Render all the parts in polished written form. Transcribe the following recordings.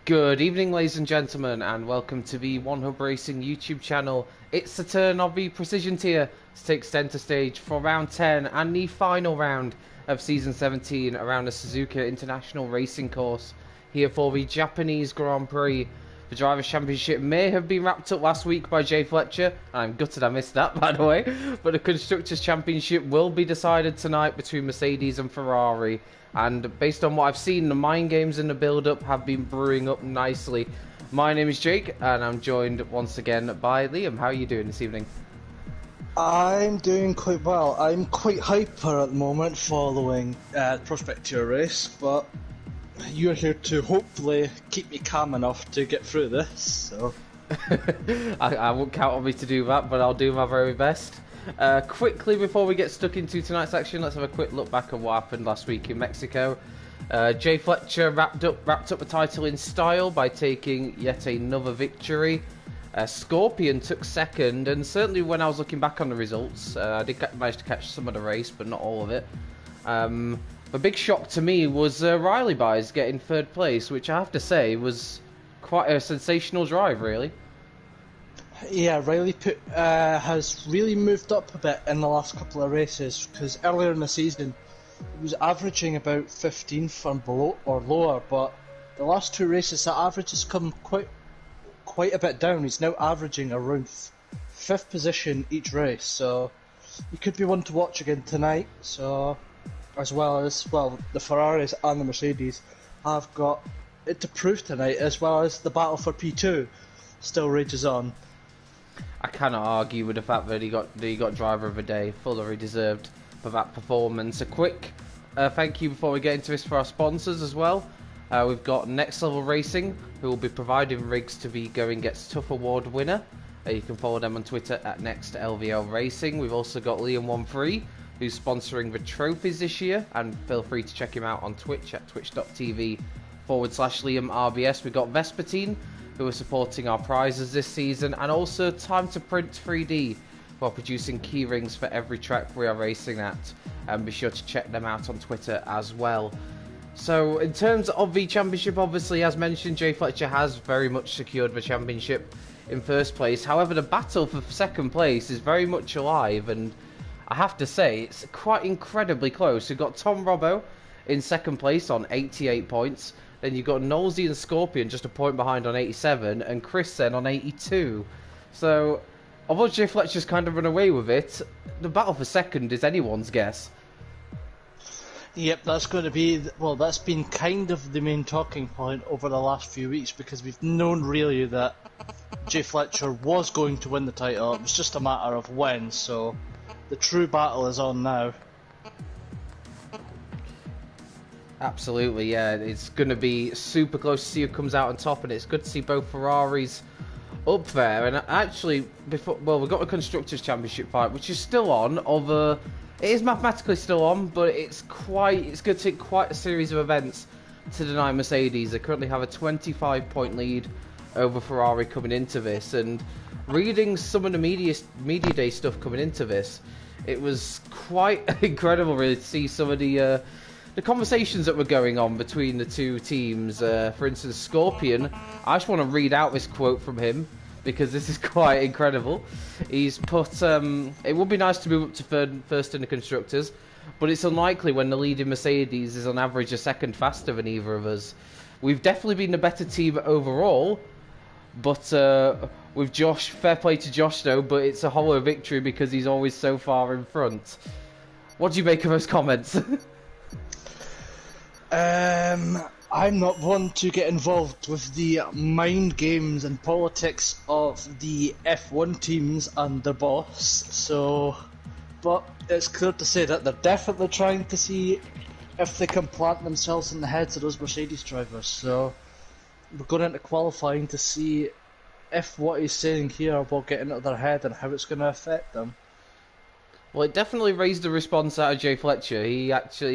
Good evening, ladies and gentlemen, and welcome to the One Hub Racing YouTube channel. It's the turn of the Precision tier to take centre stage for round 10 and the final round of season 17 around the Suzuka International Racing Course here for the Japanese Grand Prix. The Drivers' Championship may have been wrapped up last week by Jay Fletcher. I'm gutted I missed that, by the way. But the Constructors' Championship will be decided tonight between Mercedes and Ferrari. And based on what I've seen, the mind games in the build-up have been brewing up nicely. My name is Jake, and I'm joined once again by Liam. How are you doing this evening? I'm doing quite well. I'm quite hyper at the moment following Prospect Tour race, but you're here to hopefully keep me calm enough to get through this, so... I won't count on me to do that, but I'll do my very best. Quickly, before we get stuck into tonight's action, let's have a quick look back at what happened last week in Mexico. Jay Fletcher wrapped up the title in style by taking yet another victory. Scorpion took second, and certainly when I was looking back on the results, I did manage to catch some of the race, but not all of it. A big shock to me was Riley Byes getting third place, which I have to say was quite a sensational drive, really. Yeah, Riley has really moved up a bit in the last couple of races, because earlier in the season he was averaging about 15th and below or lower, but the last two races that average has come quite a bit down. He's now averaging around 5th position each race, so he could be one to watch again tonight. So, as well as the Ferraris and the Mercedes have got it to prove tonight, as well as the battle for P2 still rages on. I cannot argue with the fact that he got driver of the day, fully deserved for that performance. A quick thank you before we get into this for our sponsors as well. We've got Next Level Racing, who will be providing rigs to the Going Gets Tough Award winner. You can follow them on Twitter at NextLVL Racing. We've also got Liam13, who's sponsoring the trophies this year, and feel free to check him out on Twitch at twitch.tv/LiamRBS. We've got Vespertine, who are supporting our prizes this season, and also Time to Print 3D, who are producing key rings for every track we are racing at, and be sure to check them out on Twitter as well. So in terms of the championship, obviously as mentioned, Jay Fletcher has very much secured the championship in first place. However, the battle for second place is very much alive, and I have to say it's quite incredibly close. We've got Tom Robbo in second place on 88 points. Then you've got Knowlesy and Scorpion just a point behind on 87, and Chris then on 82. So, although Jay Fletcher's kind of run away with it, the battle for second is anyone's guess. Yep, that's going to be, well, that's been kind of the main talking point over the last few weeks, because we've known really that Jay Fletcher was going to win the title. It was just a matter of when, so the true battle is on now. Absolutely, yeah. It's going to be super close to see who comes out on top, and it's good to see both Ferraris up there. And actually, we've got a Constructors' Championship fight, which is still on. It is mathematically still on, but it's going to take quite a series of events to deny Mercedes. They currently have a 25-point lead over Ferrari coming into this, and reading some of the media day stuff coming into this, it was quite incredible, really, to see some of the conversations that were going on between the two teams. For instance, Scorpion, I just want to read out this quote from him, because this is quite incredible. He's put, it would be nice to move up to first in the Constructors, but it's unlikely when the leading Mercedes is on average a second faster than either of us. We've definitely been the better team overall, but with Josh, fair play to Josh though, but it's a hollow victory because he's always so far in front. What do you make of those comments? I'm not one to get involved with the mind games and politics of the F1 teams and their boss, so... But it's clear to say that they're definitely trying to see if they can plant themselves in the heads of those Mercedes drivers, so... We're going into qualifying to see if what he's saying here will get into their head and how it's going to affect them. Well, it definitely raised a response out of Jay Fletcher. He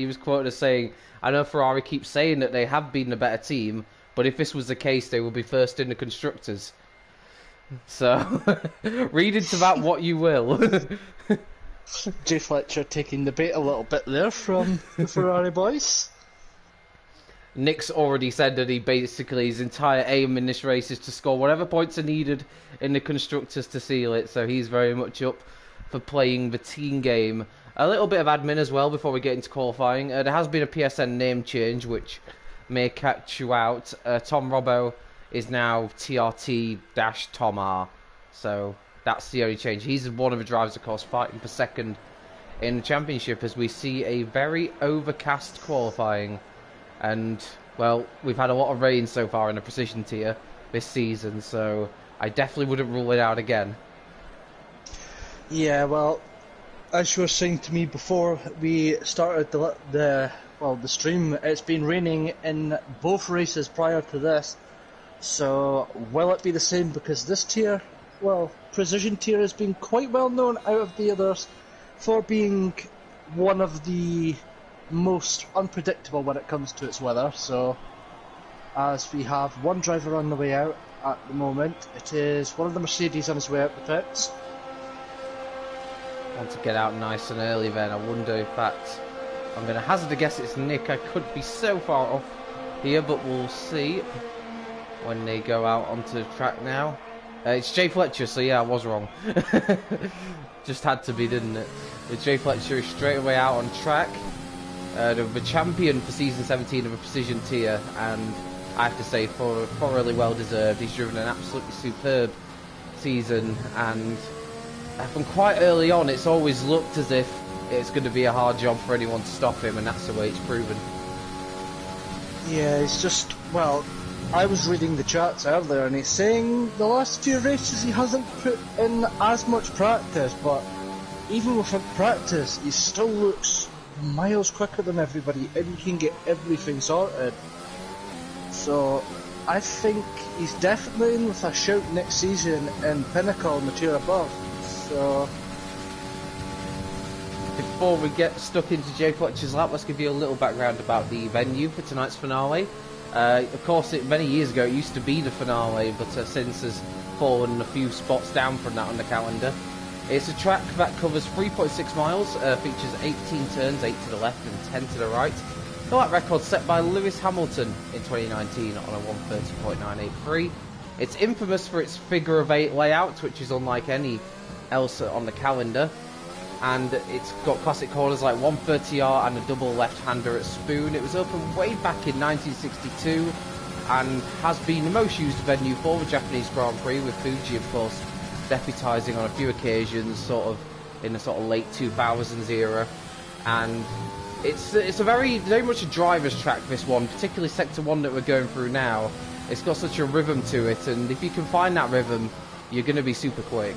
was quoted as saying, I know Ferrari keeps saying that they have been the better team, but if this was the case, they would be first in the Constructors. So, read into that what you will. Jay Fletcher taking the bait a little bit there from the Ferrari boys. Nick's already said that his entire aim in this race is to score whatever points are needed in the constructors to seal it. So he's very much up for playing the team game. A little bit of admin as well before we get into qualifying. There has been a PSN name change, which may catch you out. Tom Robbo is now TRT-Tom R. So that's the only change. He's one of the drivers, of course, fighting for second in the championship as we see a very overcast qualifying. And, well, we've had a lot of rain so far in the precision tier this season, so I definitely wouldn't rule it out again. Yeah, well, as you were saying to me before we started the stream, it's been raining in both races prior to this. So will it be the same? Because this tier, well, precision tier has been quite well known out of the others for being one of the most unpredictable when it comes to its weather. So as we have one driver on the way out at the moment, it is one of the Mercedes on his way out the pits. Want to get out nice and early then. I wonder if that's... I'm going to hazard a guess it's Nick. I could be so far off here, but we'll see when they go out onto the track now. It's Jay Fletcher, so yeah, I was wrong. Just had to be, didn't it? But Jay Fletcher is straight away out on track. The champion for season 17 of a precision tier, and I have to say, thoroughly well deserved. He's driven an absolutely superb season, and from quite early on, it's always looked as if it's going to be a hard job for anyone to stop him, and that's the way it's proven. Yeah, it's just, well, I was reading the chats earlier, and he's saying the last few races he hasn't put in as much practice, but even without practice, he still looks miles quicker than everybody, and he can get everything sorted. So I think he's definitely in with a shout next season in Pinnacle and the tier above. So before we get stuck into Jay Fletcher's lap, let's give you a little background about the venue for tonight's finale. Of course, many years ago it used to be the finale, but since has fallen a few spots down from that on the calendar. It's a track that covers 3.6 miles, features 18 turns, 8 to the left and 10 to the right. The lap record set by Lewis Hamilton in 2019 on a 1:30.983. It's infamous for its figure of 8 layout, which is unlike any else on the calendar. And it's got classic corners like 130R and a double left-hander at Spoon. It was opened way back in 1962 and has been the most used venue for the Japanese Grand Prix, with Fuji, of course, deputising on a few occasions, sort of in the sort of late 2000s era. And it's a very much a driver's track, this one, particularly Sector 1 that we're going through now. It's got such a rhythm to it, and if you can find that rhythm, you're going to be super quick.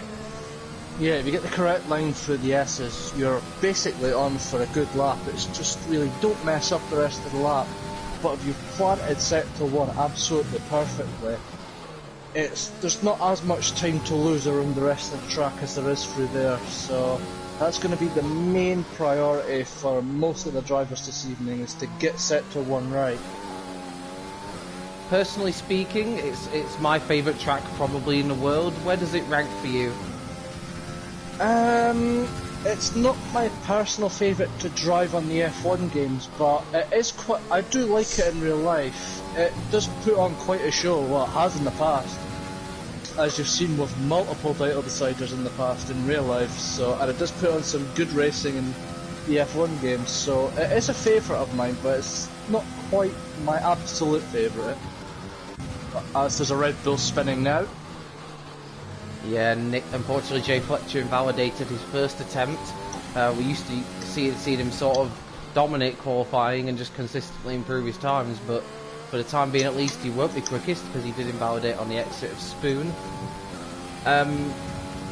yeah, if you get the correct line through the S's, you're basically on for a good lap. It's just really, don't mess up the rest of the lap. But if you've planted Sector 1 absolutely perfectly, there's not as much time to lose around the rest of the track as there is through there. So that's going to be the main priority for most of the drivers this evening, is to get Sector 1 right. Personally speaking, it's my favourite track probably in the world. Where does it rank for you? It's not my personal favourite to drive on the F1 games, but it is quite. I do like it in real life. It does put on quite a show, well, it has in the past, as you've seen with multiple title deciders in the past in real life. So, and it does put on some good racing in the F1 games. So it is a favourite of mine, but it's not quite my absolute favourite. As there's a Red Bull spinning now. Yeah, Nick, unfortunately Jay Fletcher invalidated his first attempt. We used to see him sort of dominate qualifying and just consistently improve his times, but for the time being at least he won't be quickest because he did invalidate on the exit of Spoon. I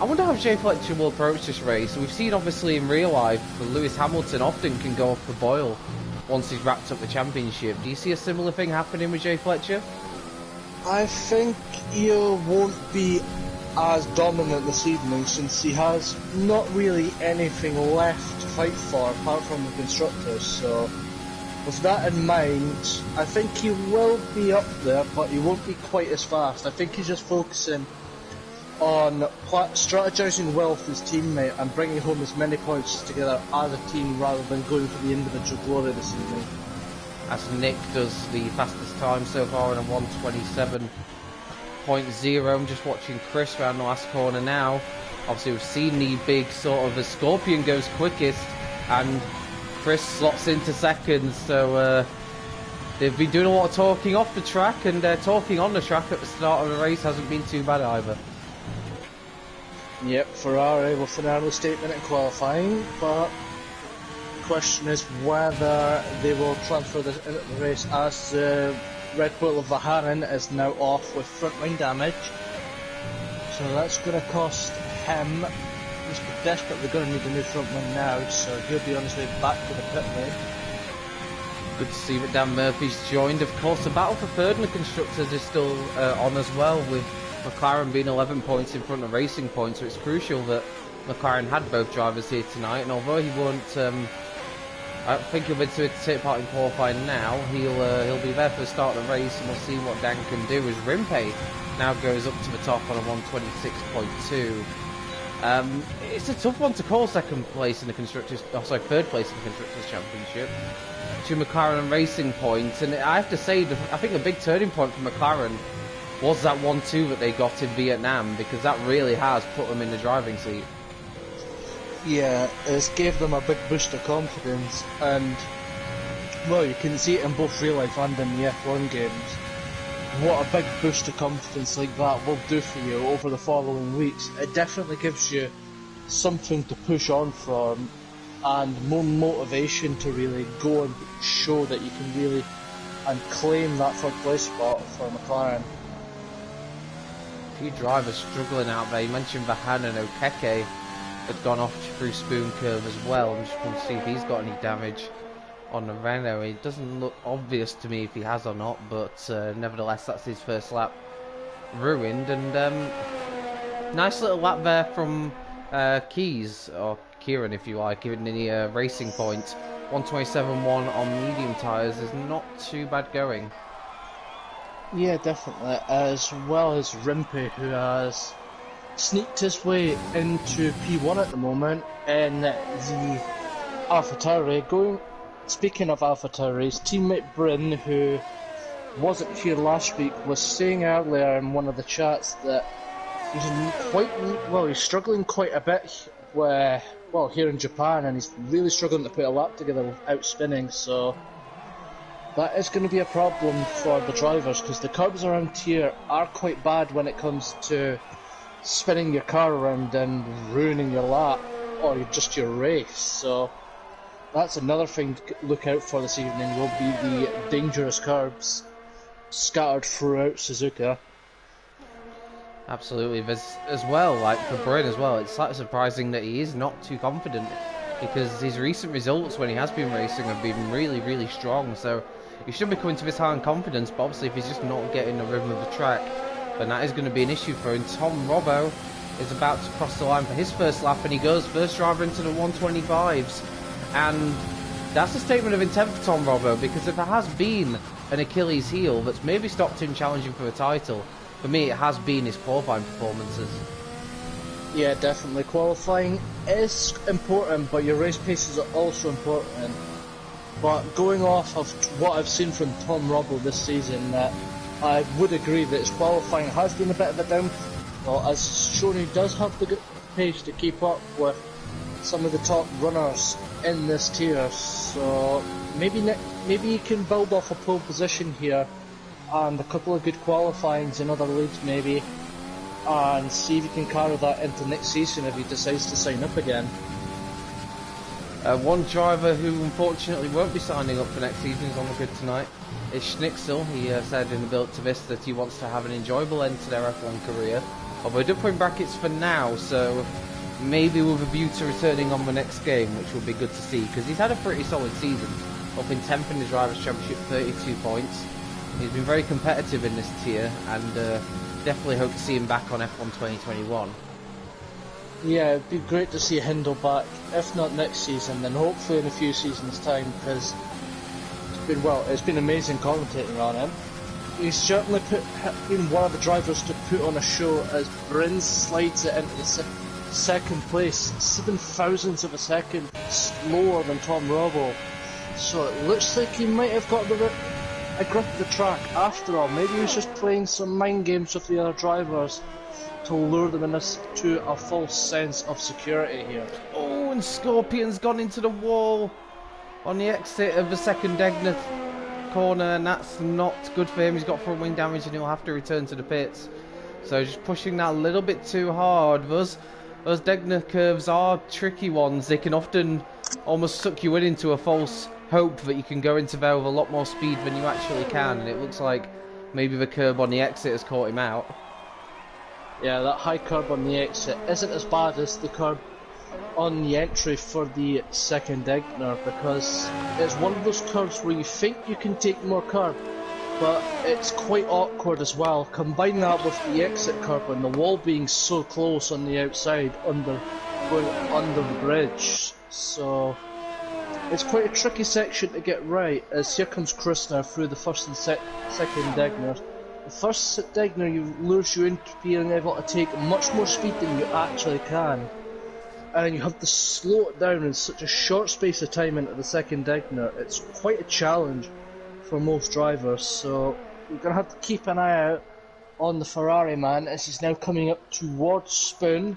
wonder how Jay Fletcher will approach this race. We've seen obviously in real life Lewis Hamilton often can go off the boil once he's wrapped up the championship. Do you see a similar thing happening with Jay Fletcher? I think he won't be as dominant this evening, since he has not really anything left to fight for apart from the constructors. So with that in mind, I think he will be up there, but he won't be quite as fast. I think he's just focusing on strategising well with his teammate and bringing home as many points together as a team rather than going for the individual glory this evening. as Nick does the fastest time so far in a 1:27.0. I'm just watching Chris round the last corner now. Obviously we've seen the big sort of the Scorpion goes quickest and Chris slots into second, so they've been doing a lot of talking off the track, and talking on the track at the start of the race hasn't been too bad either. Yep, Ferrari with an early statement in qualifying, but the question is whether they will transfer this into the race, as Red Bull of Vahanen is now off with front wing damage. So that's going to cost him. He's desperately going to need a new front wing now, so he'll be on his way back to the pit lane. Good to see that Dan Murphy's joined. Of course, the battle for third in the Constructors is still on as well, with McLaren being 11 points in front of Racing Point, so it's crucial that McLaren had both drivers here tonight, and although he won't, I think he'll be able to take part in qualifying now, he'll be there for the start of the race, and we'll see what Dan can do, as Rimpe now goes up to the top on a 1:26.2. It's a tough one to call second place in the Constructors, third place in the Constructors Championship, to McLaren and Racing Point, and I have to say, I think the big turning point for McLaren was that 1-2 that they got in Vietnam, because that really has put them in the driving seat. Yeah, it gave them a big boost of confidence, and well, you can see it in both real life and in the F1 games. What a big boost of confidence like that will do for you over the following weeks. It definitely gives you something to push on from, and more motivation to really go and show that you can really and claim that third place spot for McLaren. A few drivers struggling out there. You mentioned Vahanen. Okeke had gone off through Spoon Curve as well. I'm just going to see if he's got any damage on the Renault. It doesn't look obvious to me if he has or not, but nevertheless that's his first lap ruined. And nice little lap there from Keys, or Kieran if you like, given the Racing Point. 1:27.1 on medium tyres is not too bad going. Yeah, definitely, as well as Rimpe, who has sneaked his way into P1 at the moment in the AlphaTauri. Speaking of AlphaTauri's teammate Bryn, who wasn't here last week, was saying earlier in one of the chats that he's struggling quite a bit here in Japan, and he's really struggling to put a lap together without spinning, so that is going to be a problem for the drivers, because the curbs around here are quite bad when it comes to spinning your car around and ruining your lap, or just your race. So that's another thing to look out for this evening, will be the dangerous curbs scattered throughout Suzuka. Absolutely, as well, like for Bryn as well, it's slightly surprising that he is not too confident, because his recent results when he has been racing have been really, really strong, so he should be coming to this high in confidence, but obviously if he's just not getting the rhythm of the track, then that is going to be an issue for him. Tom Robbo is about to cross the line for his first lap, and he goes first driver into the 1:25s, and that's a statement of intent for Tom Robbo, because if there has been an Achilles heel that's maybe stopped him challenging for a title, for me it has been his qualifying performances. Yeah, definitely. Qualifying is important, but your race paces are also important. But going off of what I've seen from Tom Robbo this season, I would agree that his qualifying has been a bit of a downfall, as shown he does have the good pace to keep up with some of the top runners in this tier. So maybe he can build off a pole position here and a couple of good qualifyings in other leagues maybe, and see if he can carry that into next season if he decides to sign up again. One driver who unfortunately won't be signing up for next season is on the grid tonight is Schnitzler. He said in the build to this that he wants to have an enjoyable end to their F1 career, although he did put in brackets for now, so maybe with a view to returning on the next game, which will be good to see, because he's had a pretty solid season, up in 10th in the Drivers' Championship, 32 points. He's been very competitive in this tier, and definitely hope to see him back on F1 2021. Yeah, it'd be great to see Hindle back, if not next season, then hopefully in a few seasons' time, because it's been amazing commentating on him. He's certainly been one of the drivers to put on a show, as Bryn slides it into the second place, 7 thousandths of a second slower than Tom Robbo. So it looks like he might have got a grip of the track after all. Maybe he was just playing some mind games with the other drivers to lure them into a false sense of security here. Oh, and Scorpion's gone into the wall on the exit of the second Degner corner, and that's not good for him. He's got front wing damage and he'll have to return to the pits. So just pushing that a little bit too hard. Those Degner curves are tricky ones. They can often almost suck you into a false hope that you can go into there with a lot more speed than you actually can, and it looks like maybe the curb on the exit has caught him out. Yeah, that high curb on the exit isn't as bad as the curb on the entry for the second Degner, because it's one of those curves where you think you can take more curb, but it's quite awkward as well. Combine that with the exit curb and the wall being so close on the outside, going under the bridge, so it's quite a tricky section to get right. As here comes Chris now through the first and second Degner. The first Degner lures you into being able to take much more speed than you actually can, and you have to slow it down in such a short space of time into the second Degner. It's quite a challenge for most drivers, so you're going to have to keep an eye out on the Ferrari man as he's now coming up towards Spoon.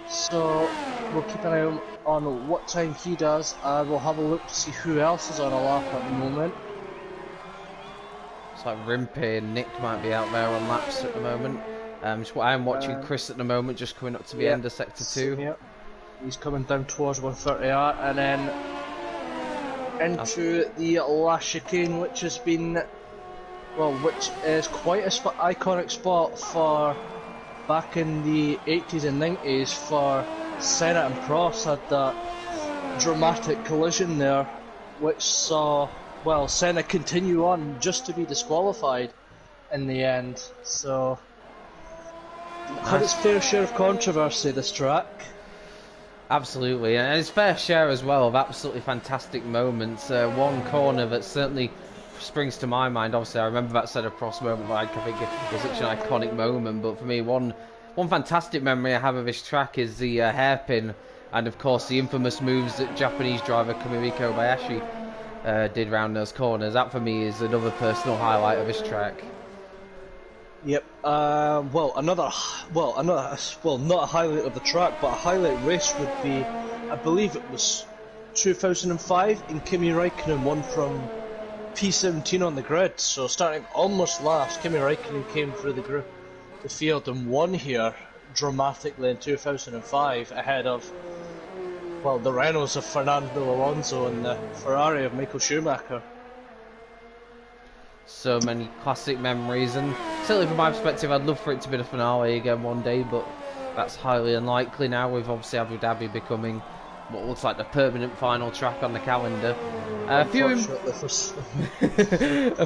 So we'll keep an eye on what time he does, and we'll have a look to see who else is on a lap at the moment. It's like Rimpe and Nick might be out there on laps at the moment. I'm watching Chris at the moment, just coming up to the end of Sector 2. Yep. He's coming down towards 130R, and then into the last chicane, which has been, which is quite a iconic spot for back in the 80s and 90s for Senna and Prost. Had that dramatic collision there, which saw, Senna continue on just to be disqualified in the end. So, had its fair share of controversy, this track. Absolutely, and its fair share as well of absolutely fantastic moments. One corner that certainly springs to my mind, obviously I remember that Senna Prost moment, I think it was such an iconic moment, but for me one fantastic memory I have of this track is the hairpin, and of course the infamous moves that Japanese driver Kamui Kobayashi did round those corners. That for me is another personal highlight of this track. Yep. Not a highlight of the track, but a highlight race would be, I believe it was 2005, and Kimi Räikkönen won from P17 on the grid. So starting almost last, Kimi Räikkönen came through the field and won here dramatically in 2005, ahead of the Renaults of Fernando Alonso and the Ferrari of Michael Schumacher. So many classic memories, and certainly from my perspective I'd love for it to be the finale again one day, but that's highly unlikely now, with obviously Abu Dhabi becoming what looks like the permanent final track on the calendar. A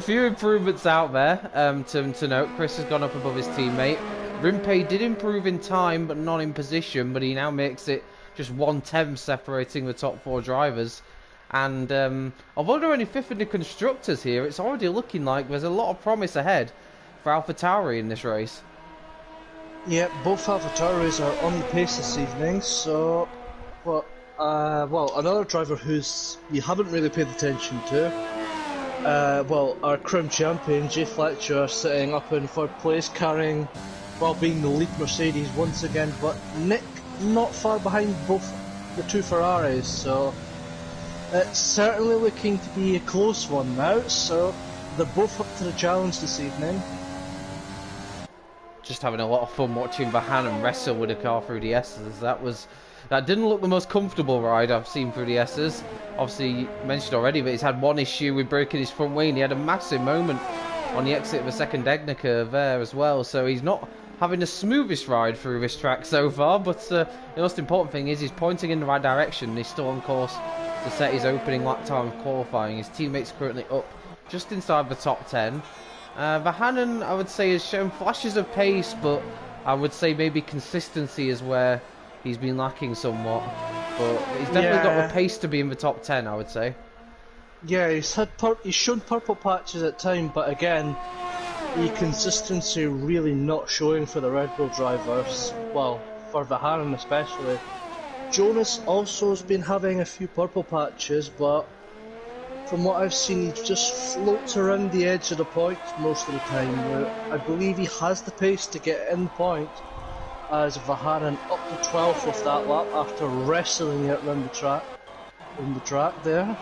few improvements out there to note. Chris has gone up above his teammate. Rimpe did improve in time but not in position, but he now makes it just 1/10 separating the top 4 drivers. And although they're only 5th in the constructors here, it's already looking like there's a lot of promise ahead for AlphaTauri in this race. Yeah, both AlphaTauris are on the pace this evening, so another driver who's you haven't really paid attention to, our crown champion Jay Fletcher sitting up in 3rd place, carrying, being the lead Mercedes once again, but Nick not far behind both the 2 Ferraris, so it's certainly looking to be a close one now, so they're both up to the challenge this evening. Just having a lot of fun watching Vahanen wrestle with a car through the S's. That didn't look the most comfortable ride I've seen through the S's. Obviously, you mentioned already that he's had one issue with breaking his front wing. He had a massive moment on the exit of the second Degner curve there as well, so he's not having the smoothest ride through this track so far, but the most important thing is he's pointing in the right direction. He's still on course to set his opening lap time of qualifying. His teammate's currently up just inside the top 10. Vahanen, I would say, has shown flashes of pace, but I would say maybe consistency is where he's been lacking somewhat. But he's definitely got the pace to be in the top 10, I would say. Yeah, he's shown purple patches at time, but again, the consistency really not showing for the Red Bull drivers. Well, for Vahanen especially. Jonas also has been having a few purple patches, but From what I've seen, he just floats around the edge of the point most of the time. I believe he has the pace to get in the point, as Vahanen up to 12th of that lap after wrestling it around the track there.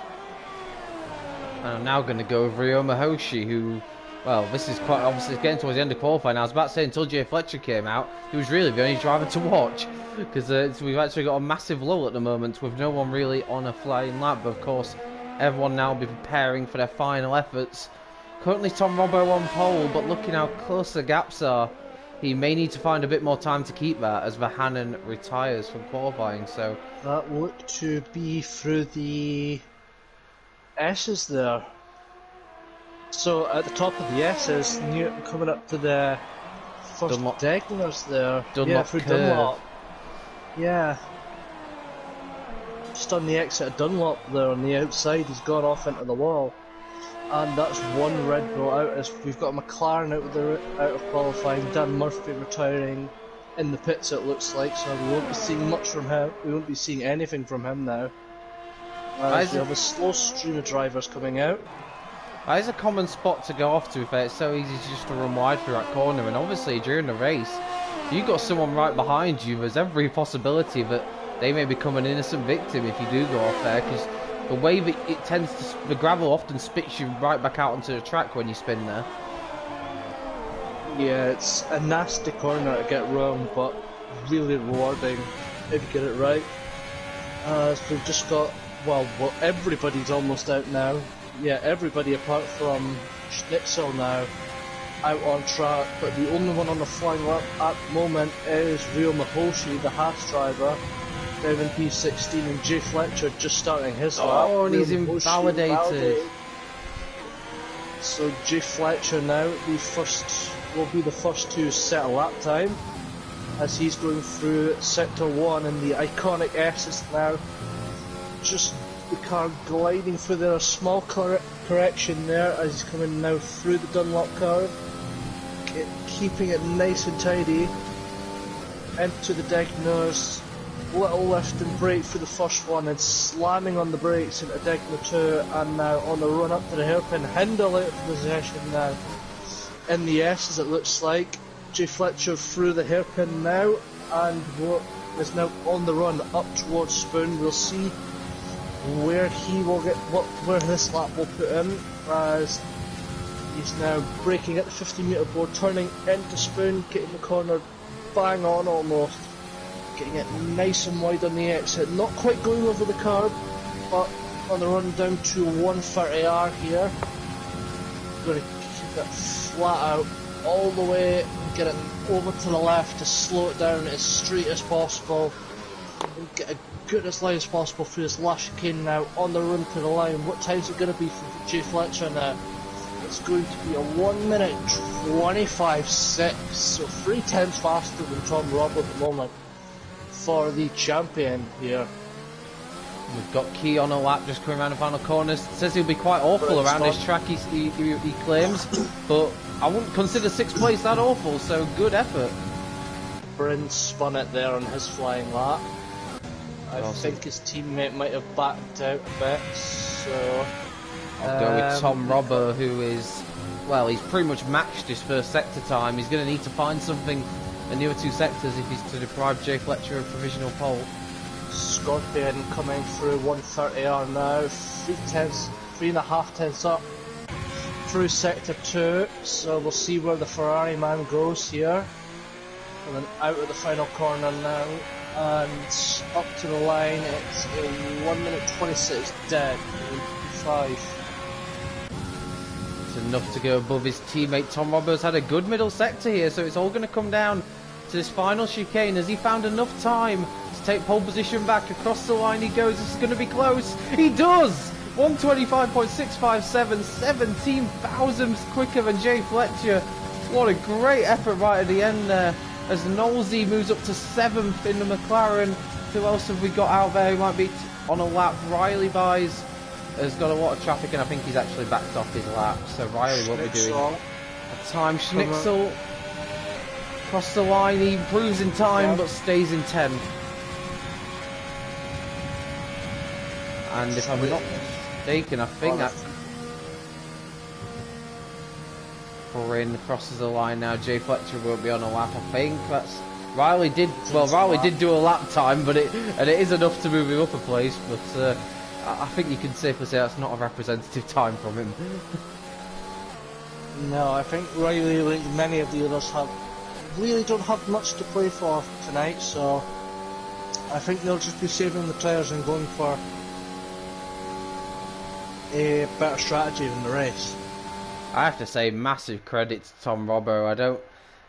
And I'm now going to go with Ryoma Hoshi, who, well, this is quite obviously getting towards the end of qualifying. I was about to say, until Jay Fletcher came out, he was really the only driver to watch, because we've actually got a massive lull at the moment with no one really on a flying lap. But of course, everyone now will be preparing for their final efforts. Currently Tom Robbo on pole, but looking how close the gaps are, he may need to find a bit more time to keep that as Vahanen retires from qualifying. So that looked to be through the S's there. So at the top of the S's, coming up to the first Degners there. Dunlop through curve. Dunlop. Yeah. Just on the exit of Dunlop there on the outside, he's gone off into the wall. And that's one Red Bull out, as we've got a McLaren out of qualifying, Dan Murphy retiring in the pits it looks like, so we won't be seeing much from him, we won't be seeing anything from him now. We have a slow stream of drivers coming out. That is a common spot to go off to, if it's so easy just to run wide through that corner, and obviously during the race, if you've got someone right behind you, there's every possibility that they may become an innocent victim if you do go off there, because the way that it tends to, the gravel often spits you right back out onto the track when you spin there. Yeah, it's a nasty corner to get wrong, but really rewarding if you get it right. So we've just got, well, everybody's almost out now. Yeah, everybody apart from Schnitzel now out on track, but the only one on the flying lap at the moment is Ryoma Hoshi, the Haas driver, down in P16, and Jay Fletcher just starting his lap. Oh, and he's invalidated. So Jay Fletcher now will be the first to set a lap time, as he's going through sector 1 in the iconic S's now. Just the car gliding through there, a small correction there as he's coming now through the Dunlop curve, keeping it nice and tidy. Into the Degners, little lift and brake for the first one, and slamming on the brakes into Degner 2, and now on the run up to the hairpin, Hindle out of possession now. In the S's it looks like, Jay Fletcher through the hairpin now, and is now on the run up towards Spoon. We'll see where he will get, where this lap will put him, as he's now braking at the 50-metre board, turning into Spoon, getting the corner bang on almost, getting it nice and wide on the exit, not quite going over the curb, but on the run down to 130R here. Going to keep it flat out all the way, get it over to the left to slow it down as straight as possible, and get a good as line as possible through this last chicane now on the run to the line. What time's it going to be for Jay Fletcher now? It's going to be a 1 minute 25.6, so 3 times faster than Tom Robb at the moment for the champion here. We've got Key on a lap just coming around the final corners. Says he'll be quite awful around this track, he claims, but I wouldn't consider 6th place that awful, so good effort. Bryn spun it there on his flying lap. I think his teammate might have backed out a bit, so I'll go with Tom Robber, who is, well, he's pretty much matched his first sector time. He's going to need to find something in the other 2 sectors if he's to deprive Jay Fletcher of provisional pole. Scorpion coming through 130R now, 3.5 tenths up through sector 2, so we'll see where the Ferrari man goes here. And then out of the final corner now, and up to the line, it's a 1 minute 26 dead, 5. It's enough to go above his teammate. Tom Roberts had a good middle sector here, so it's all going to come down to this final chicane. Has he found enough time to take pole position back? Across the line he goes. This is going to be close. He does! 125.657, 17 thousandths quicker than Jay Fletcher. What a great effort right at the end there, as Knowlesy moves up to 7th in the McLaren. Who else have we got out there who might be on a lap? Riley has got a lot of traffic, and I think he's actually backed off his lap, so Riley won't be doing a time. Schnitzel across the line, he improves in time but stays in 10th. And if I'm not mistaken, I think that Corin crosses the line now. Jay Fletcher won't be on a lap. I think that's Riley did do a lap time, but it is enough to move him up a place. But I think you can safely say that's not a representative time from him. No, I think Riley, like many of the others, really don't have much to play for tonight, so I think they'll just be saving the tyres and going for a better strategy in the race. I have to say, massive credit to Tom Robbo.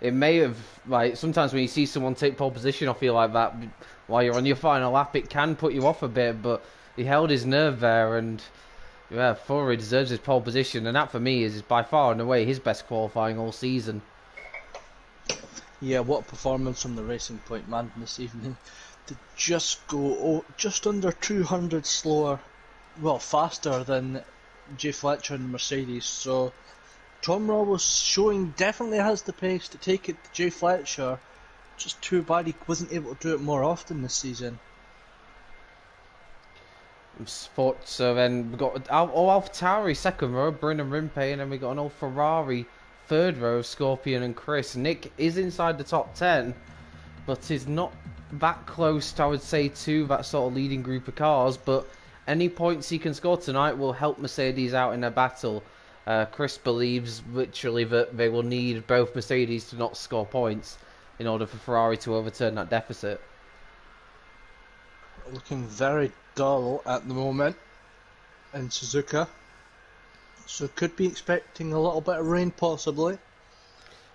It may have, like, sometimes when you see someone take pole position, I feel like that while you're on your final lap, it can put you off a bit, but he held his nerve there, and yeah, Fury deserves his pole position, and that for me is by far and away his best qualifying all season. Yeah, what a performance from the Racing Point man this evening. To just go just under 200 slower, well, faster than Jay Fletcher and Mercedes, so Tom Robbo's showing definitely has the pace to take it to Jay Fletcher. Just too bad he wasn't able to do it more often this season. Sports, so then we've got AlphaTauri second row, Brennan Rimpey, and then we got an old Ferrari third row, Scorpion and Chris. Nick is inside the top 10, but is not that close, I would say, to that sort of leading group of cars, but any points he can score tonight will help Mercedes out in their battle. Chris believes literally that they will need both Mercedes to not score points in order for Ferrari to overturn that deficit. Looking very dull at the moment in Suzuka, so could be expecting a little bit of rain possibly.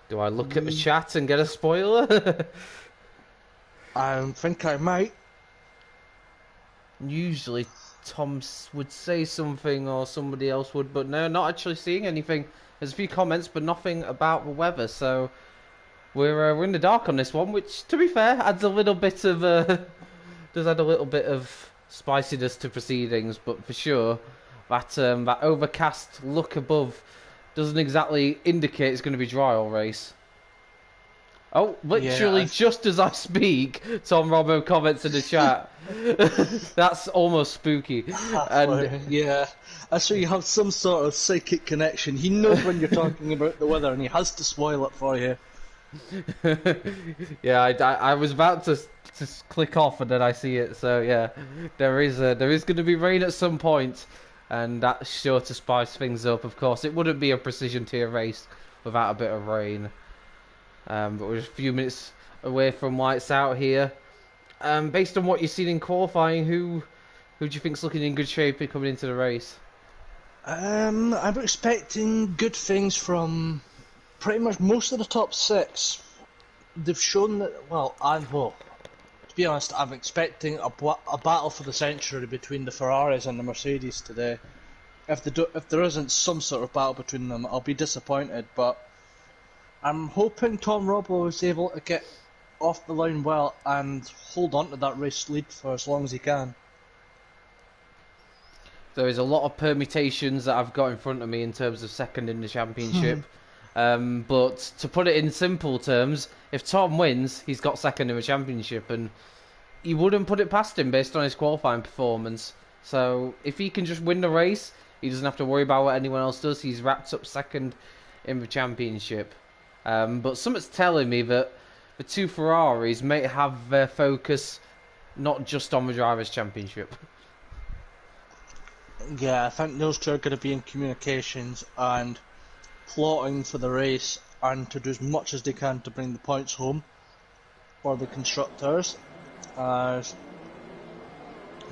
Do I look at the chat and get a spoiler? I think I might. Usually Tom would say something or somebody else would, but no, not actually seeing anything. There's a few comments, but nothing about the weather, so we're in the dark on this one, which, to be fair, adds a little bit of does add a little bit of spiciness to proceedings, but for sure that overcast look above doesn't exactly indicate it's going to be dry all race. Oh, literally just as I speak, Tom Robbo comments in the chat. That's almost spooky. And yeah, I sure you have some sort of psychic connection. He knows when you're talking about the weather, and he has to spoil it for you. Yeah, I was about to click off, and then I see it. So yeah, there is going to be rain at some point, and that's sure to spice things up. Of course, it wouldn't be a precision tier race without a bit of rain. But we're just a few minutes away from lights out here. Based on what you've seen in qualifying, who do you think's looking in good shape coming into the race? I'm expecting good things from pretty much most of the top six. They've shown that, to be honest, I'm expecting a battle for the century between the Ferraris and the Mercedes today. If there isn't some sort of battle between them, I'll be disappointed, but I'm hoping Tom Robbo is able to get off the line well and hold on to that race lead for as long as he can. There is a lot of permutations that I've got in front of me in terms of second in the championship. But to put it in simple terms, if Tom wins, he's got second in the championship, and you wouldn't put it past him based on his qualifying performance. So if he can just win the race, he doesn't have to worry about what anyone else does. He's wrapped up second in the championship. But something's telling me that the two Ferraris may have their focus not just on the Drivers' Championship. Yeah, I think those two are going to be in communications and plotting for the race and to do as much as they can to bring the points home for the constructors. As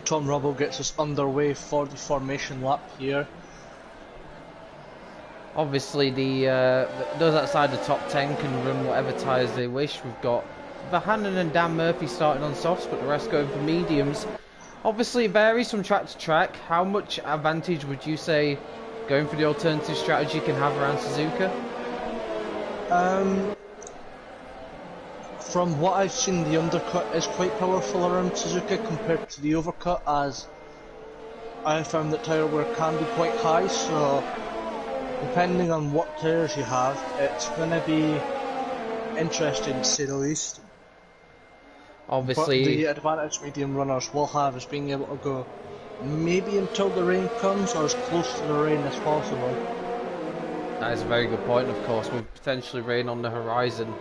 Tom Robbo gets us underway for the formation lap here. Obviously, those outside the top 10 can run whatever tyres they wish. We've got Vahanen and Dan Murphy starting on softs, but the rest going for mediums. Obviously, it varies from track to track. How much advantage would you say going for the alternative strategy can have around Suzuka? From what I've seen, the undercut is quite powerful around Suzuka compared to the overcut, as I found that tyre wear can be quite high, so depending on what tyres you have, it's going to be interesting to say the least. Obviously, but the advantage medium runners will have is being able to go maybe until the rain comes, or as close to the rain as possible. That is a very good point, of course. With potentially rain on the horizon,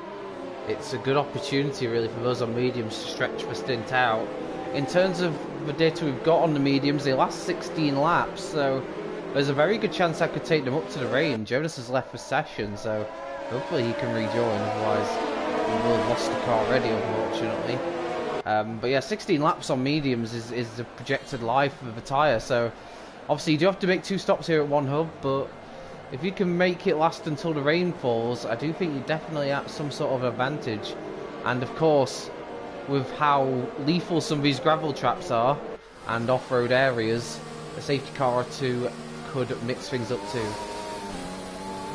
it's a good opportunity really for those on mediums to stretch the stint out. In terms of the data we've got on the mediums, they last 16 laps, so there's a very good chance I could take them up to the rain. Jonas has left the session, so hopefully he can rejoin, otherwise he will have lost the car already, unfortunately. But yeah, 16 laps on mediums is the projected life of the tyre, so obviously you do have to make 2 stops here at one hub, but if you can make it last until the rain falls, I do think you definitely have some sort of advantage. And of course, with how lethal some of these gravel traps are and off-road areas, a safety car or two could mix things up too.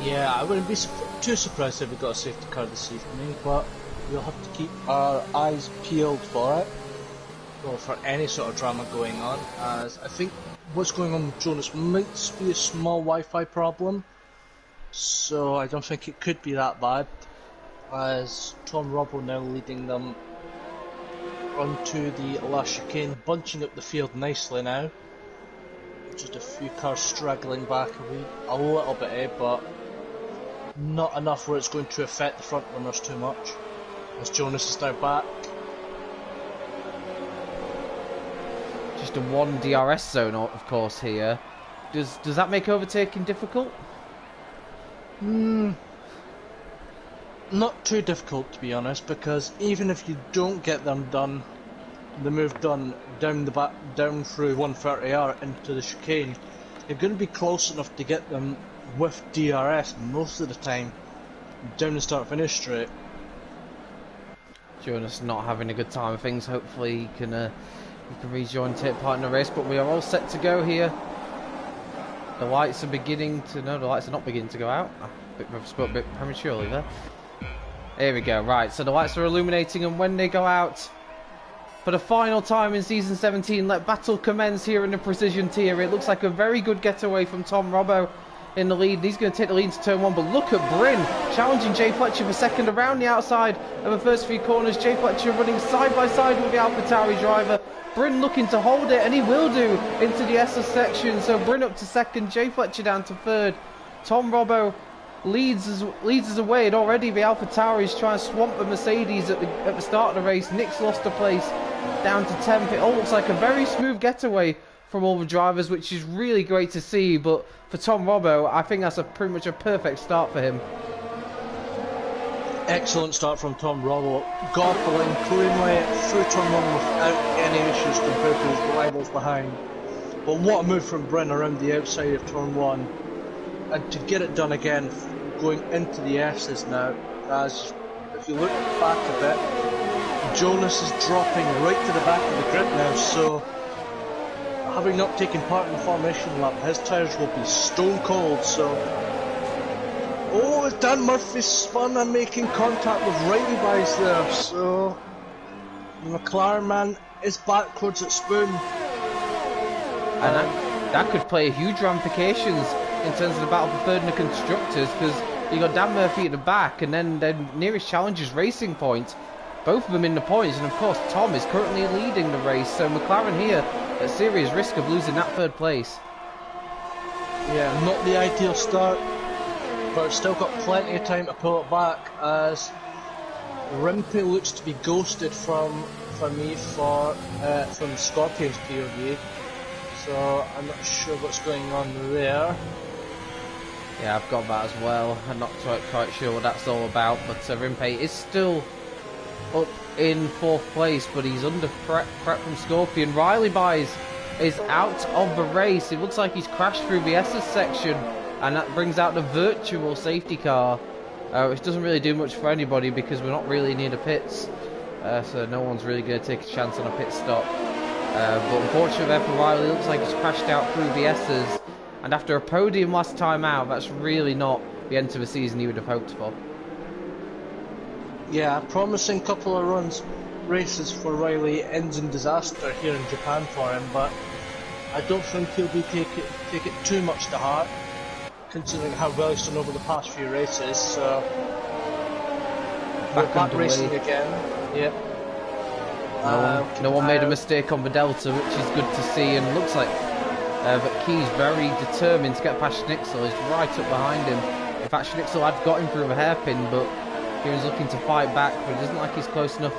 Yeah, I wouldn't be too surprised if we got a safety car this evening, but we'll have to keep our eyes peeled for it, or for any sort of drama going on, as I think what's going on with Jonas might be a small Wi-Fi problem, so I don't think it could be that bad, as Tom Robbo now leading them onto the last chicane, bunching up the field nicely now. Just a few cars straggling back a little bit, but not enough where it's going to affect the front runners too much, as Jonas is now back. Just a 1 DRS zone, of course, here. Does that make overtaking difficult? Not too difficult, to be honest, because even if you don't get them done, the move done down the back, down through 130R into the chicane, you're going to be close enough to get them with DRS most of the time down the start-finish straight. Jonas not having a good time of things. Hopefully he can rejoin, take part in the race, but we are all set to go here. The lights are beginning to... No, the lights are not beginning to go out. I've spoke a bit prematurely there. Here we go, right, so the lights are illuminating, and when they go out, for the final time in Season 17, let battle commence here in the Precision tier. It looks like a very good getaway from Tom Robbo in the lead. He's going to take the lead into turn 1, but look at Bryn challenging Jay Fletcher for second around the outside of the first 3 corners. Jay Fletcher running side by side with the AlphaTauri driver. Bryn looking to hold it, and he will do into the SS section. So Bryn up to second, Jay Fletcher down to third. Tom Robbo leads us away, and already the AlphaTauri is trying to swamp the Mercedes at the start of the race. Nick's lost a place down to 10th. It all looks like a very smooth getaway from all the drivers, which is really great to see. But for Tom Robbo, I think that's pretty much a perfect start for him. Excellent start from Tom Robbo, gobbling cleanly through turn 1 without any issues compared to his rivals behind. But what a move from Bryn around the outside of turn 1, and to get it done again going into the S's now, as if you look back a bit, Jonas is dropping right to the back of the grid now, so having not taken part in the formation lap, his tyres will be stone cold. So, oh, Dan Murphy's spun and making contact with Riley Bies there, so the McLaren man is backwards at Spoon. And that could play huge ramifications in terms of the battle for third in the constructors, because you got Dan Murphy at the back, and then their nearest challenger's Racing Point, both of them in the points, and of course Tom is currently leading the race, so McLaren here at serious risk of losing that third place. Yeah, not the ideal start, but it's still got plenty of time to pull it back, as Rimpey looks to be ghosted from Scorpion's POV, so I'm not sure what's going on there. Yeah, I've got that as well. I'm not quite sure what that's all about, but Rimpey is still up in 4th place, but he's under prep from Scorpion. Riley Bies is out of the race. It looks like he's crashed through the SS section, and that brings out the virtual safety car, which doesn't really do much for anybody because we're not really near the pits, so no one's really going to take a chance on a pit stop. But unfortunately there for Riley, it looks like he's crashed out through the S's, and after a podium last time out, that's really not the end to the season he would have hoped for. Yeah, promising couple of races for Riley ends in disaster here in Japan for him, but I don't think he'll be take it too much to heart, considering how well he's done over the past few races. So we're back racing again. Yep. No one made a mistake on the Delta, which is good to see, and looks like that Key's very determined to get past Schnitzel. He's right up behind him. In fact, Schnitzel had got him through a hairpin, but he was looking to fight back, but it doesn't look like he's close enough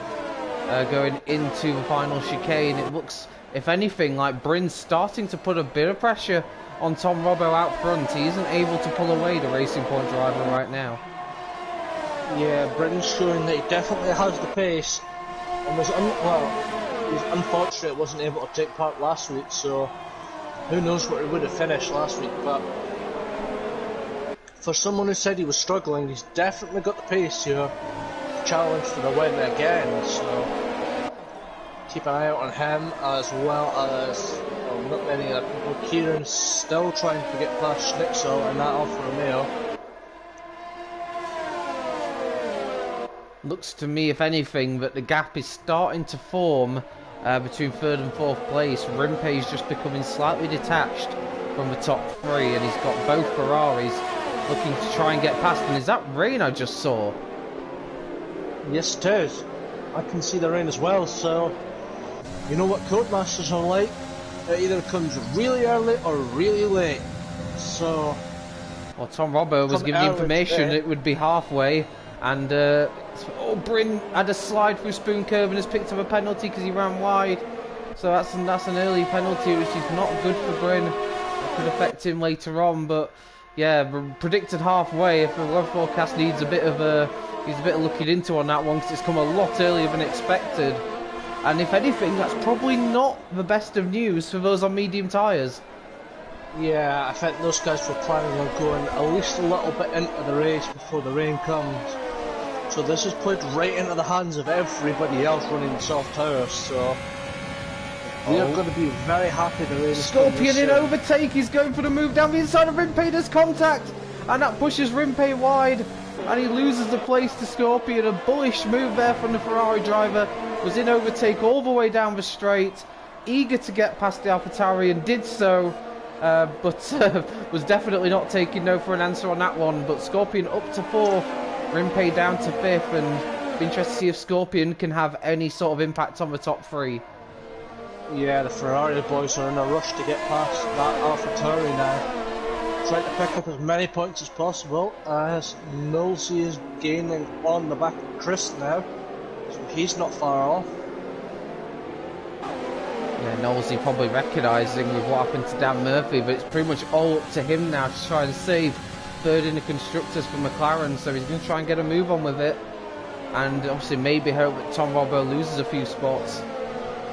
going into the final chicane. It looks, if anything, like Bryn's starting to put a bit of pressure on Tom Robbo out front. He isn't able to pull away the Racing Point driver right now. Yeah, Bryn's showing that he definitely has the pace. And was he was unfortunate it wasn't able to take part last week, so who knows what he would have finished last week. But for someone who said he was struggling, he's definitely got the pace here to challenge for the win again. So keep an eye out on him, as well as not many other people. Kieran's still trying to get past Schnitzel and that Alfa Romeo. Looks to me, if anything, that the gap is starting to form between third and fourth place. Rimpey's just becoming slightly detached from the top three, and he's got both Ferraris looking to try and get past him. Is that rain I just saw? Yes, it is. I can see the rain as well, so you know what Codemasters are like. It either comes really early or really late. So, well, Tom Robbo was given the information it would be halfway. And, Bryn had a slide through Spoon Curve and has picked up a penalty because he ran wide. So that's an early penalty, which is not good for Bryn. It could affect him later on, but yeah, predicted halfway. If the weather forecast needs a bit of looking into on that one, because it's come a lot earlier than expected. And if anything, that's probably not the best of news for those on medium tyres. Yeah, I think those guys were planning on going at least a little bit into the race before the rain comes. So this is played right into the hands of everybody else running soft tyres, so we are going to be very happy the rain is coming. Scorpion in overtake, he's going for the move down the inside of Rimpey, there's contact, and that pushes Rimpey wide, and he loses the place to Scorpion. A bullish move there from the Ferrari driver, was in overtake all the way down the straight, eager to get past the AlphaTauri, and did so. But was definitely not taking no for an answer on that one. But Scorpion up to fourth, Rimpey down to fifth, and be interested to see if Scorpion can have any sort of impact on the top three. Yeah, the Ferrari boys are in a rush to get past that AlphaTauri now, trying to pick up as many points as possible, as Nolsey is gaining on the back of Chris now, so he's not far off. Yeah, Knowlesy probably recognising with what happened to Dan Murphy, but it's pretty much all up to him now to try and save third in the constructors for McLaren, so he's going to try and get a move on with it, and obviously maybe hope that Tom Robbo loses a few spots.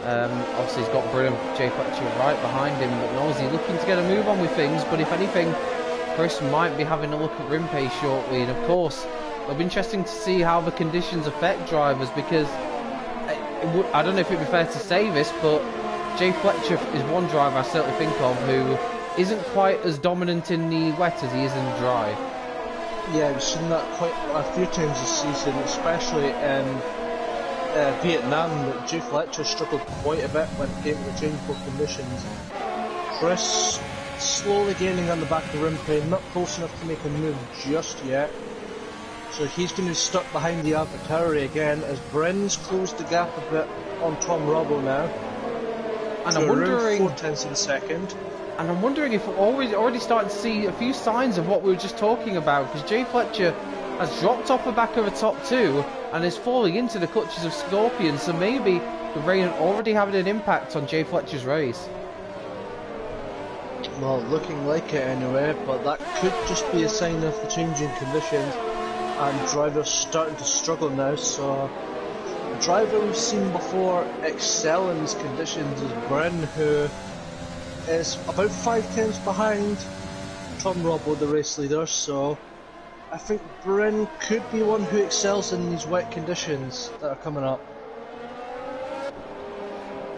Obviously he's got Bryn and Jay Fletcher right behind him, but Knowlesy looking to get a move on with things. But if anything, Chris might be having a look at Rimpey shortly, and of course it'll be interesting to see how the conditions affect drivers, because I don't know if it'd be fair to say this, but Jay Fletcher is one driver I certainly think of who isn't quite as dominant in the wet as he is in the dry. Yeah, we've seen that quite a few times this season, especially in Vietnam, that Jay Fletcher struggled quite a bit when it came to the changeable conditions. Chris slowly gaining on the back of Rimpey, not close enough to make a move just yet. So he's going to be stuck behind the AlphaTauri again, as Bryn's closed the gap a bit on Tom Robbo now. And I'm wondering, 4/10 of a second. And I'm wondering if we're already starting to see a few signs of what we were just talking about, because Jay Fletcher has dropped off the back of the top two and is falling into the clutches of Scorpion, so maybe the rain already having an impact on Jay Fletcher's race. Well, looking like it anyway, but that could just be a sign of the changing conditions and drivers starting to struggle now. So a driver we've seen before excel in these conditions is Bryn, who is about 5/10 behind Tom Robbo, the race leader. So I think Bryn could be one who excels in these wet conditions that are coming up.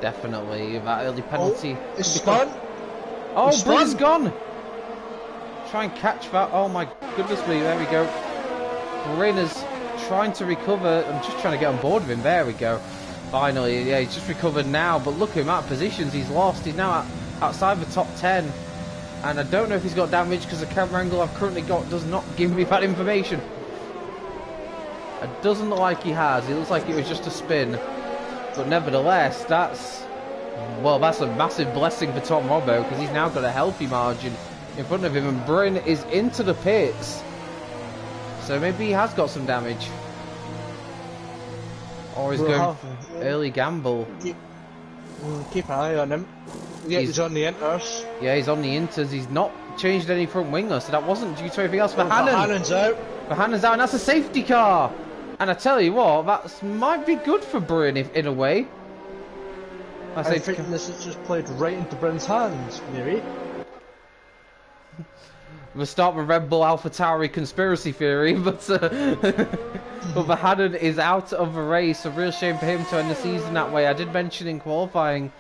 Definitely, that early penalty. Oh, it's gone. Oh, Bryn's gone. Try and catch that. Oh my goodness me, there we go. Bryn is trying to recover. I'm just trying to get on board with him. There we go. Finally, yeah, he's just recovered now. But look at him out of positions he's lost. He's now outside the top 10. And I don't know if he's got damage, because the camera angle I've currently got does not give me that information. It doesn't look like he has. It looks like it was just a spin. But nevertheless, that's a massive blessing for Tom Robbo, because he's now got a healthy margin in front of him, and Bryn is into the pits. So maybe he has got some damage. Or he's going for early gamble. Keep an eye on him. Yeah, he's on the inters. Yeah, he's on the inters. He's not changed any front winger, so that wasn't due to anything else. For Hannon's out. Hannon's out, and that's a safety car. And I tell you what, that might be good for Bryn in a way. I think this has just played right into Bryn's hands, maybe. We'll start with Red Bull AlphaTauri conspiracy theory, but Hannon is out of the race. A real shame for him to end the season that way. I did mention in qualifying,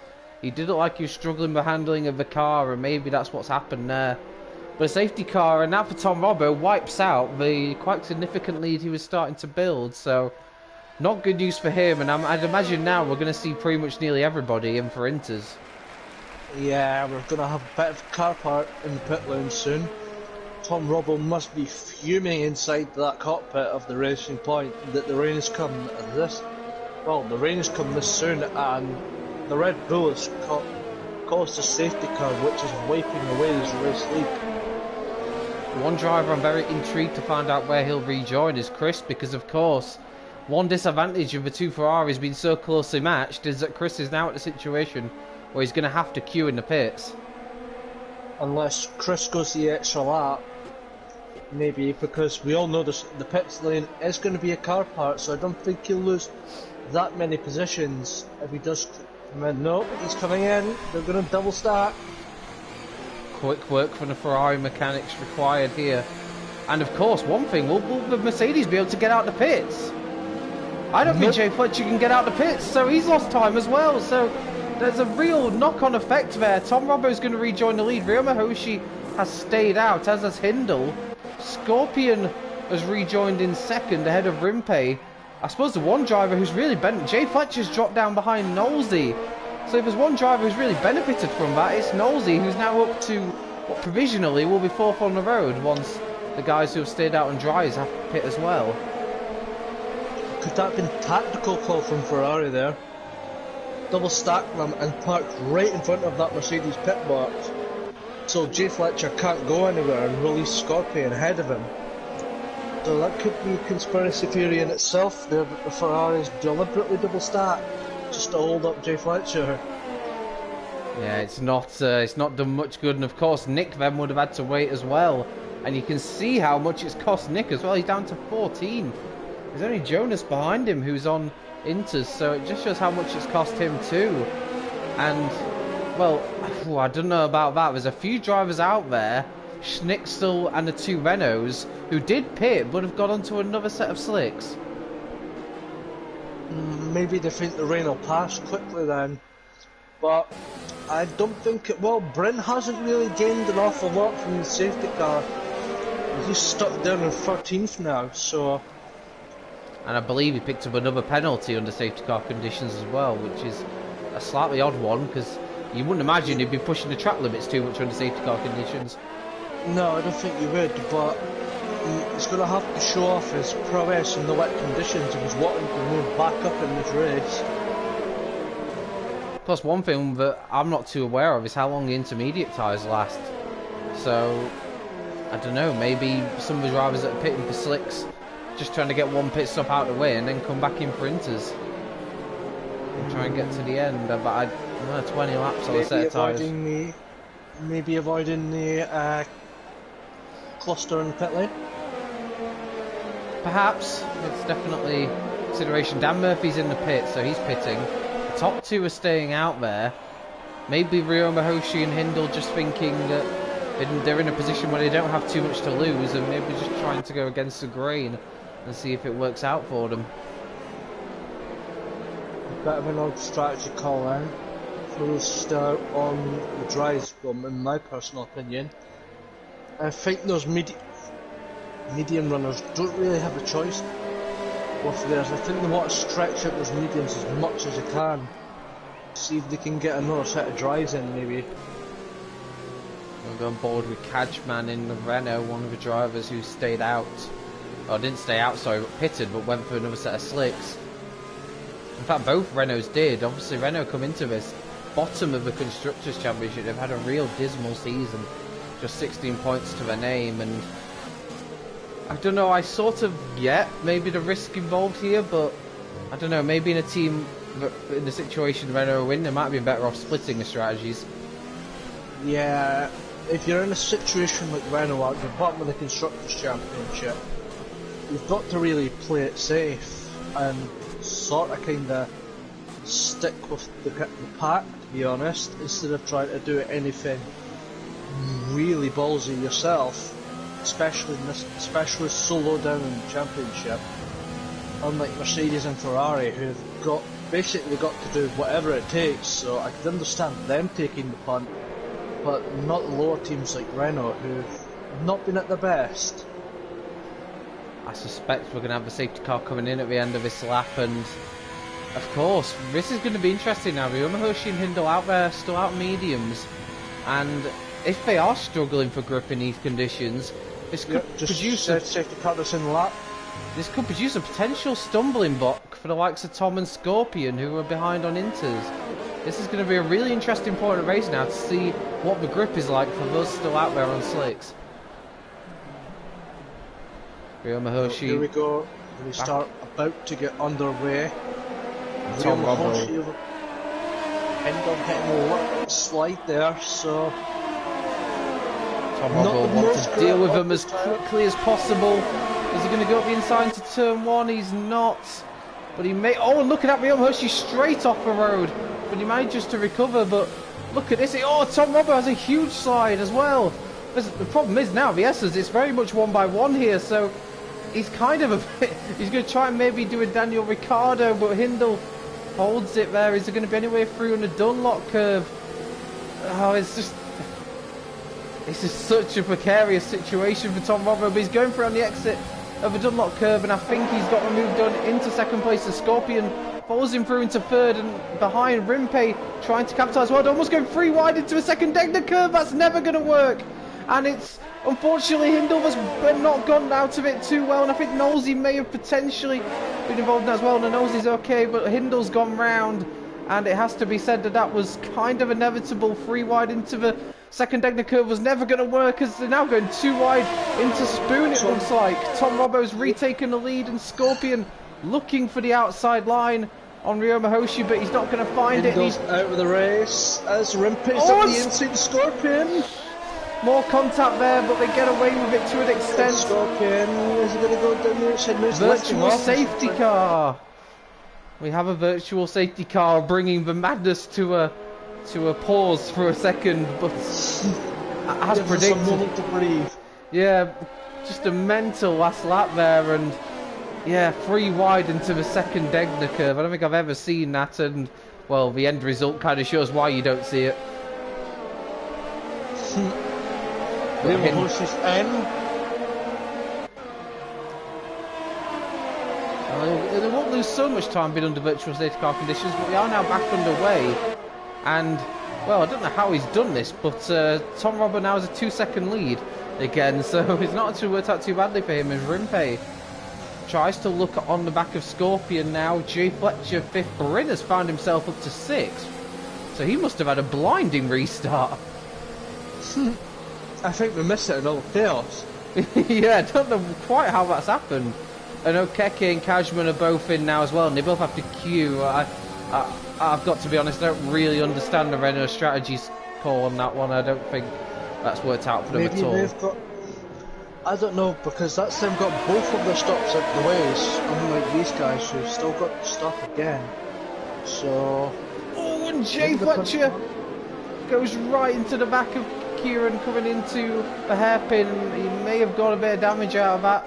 he did look like he was struggling with handling of the car, and maybe that's what's happened there. But a safety car, and now for Tom Robbo, wipes out the quite significant lead he was starting to build, so not good news for him, and I'd imagine now we're going to see pretty much nearly everybody in for Inters. Yeah, we're going to have a bit of car park in the pit lane soon. Tom Robbo must be fuming inside that cockpit of the Racing Point that the rain has come the rain has come this soon, and the Red Bull has caused a safety car which is wiping away his race lead. One driver I'm very intrigued to find out where he'll rejoin is Chris, because of course one disadvantage of the two Ferraris being so closely matched is that Chris is now at the situation where he's going to have to queue in the pits. Unless Chris goes the extra lap, maybe, because we all know the pits lane is going to be a car park, so I don't think he'll lose that many positions if he does come in. No, he's coming in, they're going to double stack. Quick work from the Ferrari mechanics required here. And of course, one thing, will the Mercedes be able to get out the pits? I don't think Jay Fletcher can get out the pits, so he's lost time as well. So there's a real knock-on effect there. Tom Robbo's going to rejoin the lead. Ryo Mahoshi has stayed out, as has Hindle. Scorpion has rejoined in second ahead of Rimpey. I suppose the one driver who's really Jay Fletcher's dropped down behind Knowlesy. So if there's one driver who's really benefited from that, it's Knowlesy, who's now up to what provisionally will be fourth on the road once the guys who have stayed out on dries have to pit as well. Could that have been tactical call from Ferrari there? Double stack them and park right in front of that Mercedes pit box, so Jay Fletcher can't go anywhere and release Scorpion ahead of him. So that could be a conspiracy theory in itself there, that the Ferraris deliberately double stack just to hold up Jay Fletcher. Yeah, it's not done much good, and of course Nick then would have had to wait as well, and you can see how much it's cost Nick as well. He's down to 14. There's only Jonas behind him who's on Inters, so it just shows how much it's cost him too. And well, I don't know about that. There's a few drivers out there, Schnitzler and the two Renaults, who did pit but have got onto another set of slicks. Maybe they think the rain will pass quickly then, but I don't think it will. Bryn hasn't really gained an awful lot from the safety car. He's stuck down in 13th now, so... And I believe he picked up another penalty under safety car conditions as well, which is a slightly odd one, because you wouldn't imagine he'd be pushing the track limits too much under safety car conditions. No, I don't think he would, but he's going to have to show off his prowess in the wet conditions if he's wanting to move back up in this race. Plus, one thing that I'm not too aware of is how long the intermediate tyres last. So, I don't know, maybe some of the drivers that are pitting for slicks just trying to get one pit stop out of the way and then come back in for inters and try and get to the end. But I don't know, 20 laps on a set of tyres. Maybe avoiding the cluster in the pit lane? Perhaps. It's definitely consideration. Dan Murphy's in the pit, so he's pitting. The top two are staying out there. Maybe Ryo Mahoshi and Hindle just thinking that they're in a position where they don't have too much to lose, and maybe just trying to go against the grain and see if it works out for them. A bit of an odd strategy call then for us to start on the dries, in my personal opinion. I think those medium runners don't really have a choice with theirs. I think they want to stretch out those mediums as much as they can. See if they can get another set of dries in, maybe. We'll go on board with Kajman in the Renault, one of the drivers who stayed out. Oh, didn't stay out, sorry, but pitted, but went for another set of slicks. In fact, both Renaults did. Obviously, Renault come into this bottom of the Constructors' Championship. They've had a real dismal season. Just 16 points to their name, and I don't know, I sort of get maybe the risk involved here, but I don't know, maybe in a team, in the situation Renault win, they might be better off splitting the strategies. Yeah, if you're in a situation like Renault at the bottom of the Constructors' Championship, you've got to really play it safe and sort of kind of stick with the pack, to be honest, instead of trying to do anything really ballsy yourself, especially so low down in the championship. Unlike Mercedes and Ferrari, who've basically got to do whatever it takes. So I could understand them taking the punt, but not lower teams like Renault, who've not been at their best. I suspect we're going to have the safety car coming in at the end of this lap, and of course, this is going to be interesting now. Hoshi and Hindle out there, still out mediums, and if they are struggling for grip in these conditions, this could produce a safety car that's in the lap. This could produce a potential stumbling block for the likes of Tom and Scorpion, who are behind on Inters. This is going to be a really interesting point of race now to see what the grip is like for those still out there on slicks. Hoshi. Here we go. We start about to get underway. Tom Robbo. End up getting a little slide there, so Tom Robbo wants to deal with him as quickly as possible. Is he going to go up the inside into turn one? He's not. But he may... Oh, and look at that, Hoshi straight off the road. But he manages to recover, but look at this. Oh, Tom Robbo has a huge slide as well. The problem is now, the S's, it's very much one by one here, so he's kind of a bit... He's going to try and maybe do a Daniel Ricciardo, but Hindle holds it there. Is there going to be any way through on the Dunlop curve? Oh, it's just... This is such a precarious situation for Tom Robbo, but he's going for on the exit of the Dunlop curve, and I think he's got the move done into second place. The Scorpion follows him through into third, and behind Rimpe trying to capitalise well, almost going 3 wide into a second Degner curve. That's never going to work, and it's unfortunately Hindle has not gone out of it too well, and I think Nosey may have potentially been involved in that as well. And Nosey's okay, but Hindle's gone round, and it has to be said that that was kind of inevitable. 3 wide into the second Degner curve was never going to work, as they're now going 2 wide into Spoon, it looks like. Tom Robbo's retaken the lead, and Scorpion looking for the outside line on Ryoma Hoshi, but he's not going to find it. He's out of the race as Rimpe's up the inside Scorpion. More contact there, but they get away with it to an extent. Scorpion, is he going to go down the outside? Virtual safety car. We have a virtual safety car bringing the madness to a pause for a second, but as predicted, a moment to breathe. Yeah, just a mental last lap there, and yeah, 3 wide into the second Degner curve. I don't think I've ever seen that, and well, the end result kind of shows why you don't see it. They won't lose so much time being under virtual safety car conditions, but we are now back underway. And, well, I don't know how he's done this, but Tom Robbo now has a 2-second lead again, so it's not actually worked out too badly for him as Rimpe tries to look on the back of Scorpion now. Jay Fletcher, 5th. Bryn has found himself up to 6th, so he must have had a blinding restart. I think we missed it in all the chaos. Yeah, I don't know quite how that's happened. And Okeke and Kajman are both in now as well, and they both have to queue. I've got to be honest, I don't really understand the Renault strategy's call on that one. I don't think that's worked out for them at all. They've got... I don't know, because that's them got both of their stops out the ways, unlike these guys who've still got to stop again. So... Oh, and Jay Fletcher goes right into the back of Kieran coming into the hairpin. He may have got a bit of damage out of that.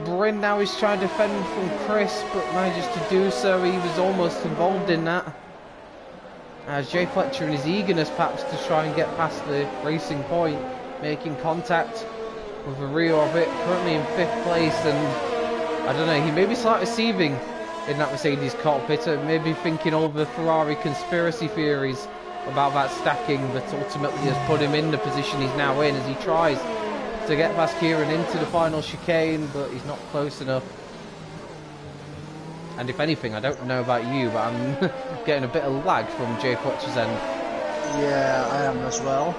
Bryn now is trying to defend from Chris, but manages to do so. He was almost involved in that. As Jay Fletcher in his eagerness perhaps to try and get past the racing point, making contact with the rear of it, currently in 5th place, and I don't know, he may be slightly deceiving in that Mercedes cockpit, maybe thinking all the Ferrari conspiracy theories about that stacking that ultimately has put him in the position he's now in as he tries to get past Kieran into the final chicane, but he's not close enough. And if anything, I don't know about you, but I'm getting a bit of lag from Jay Fletcher's end. Yeah, I am as well.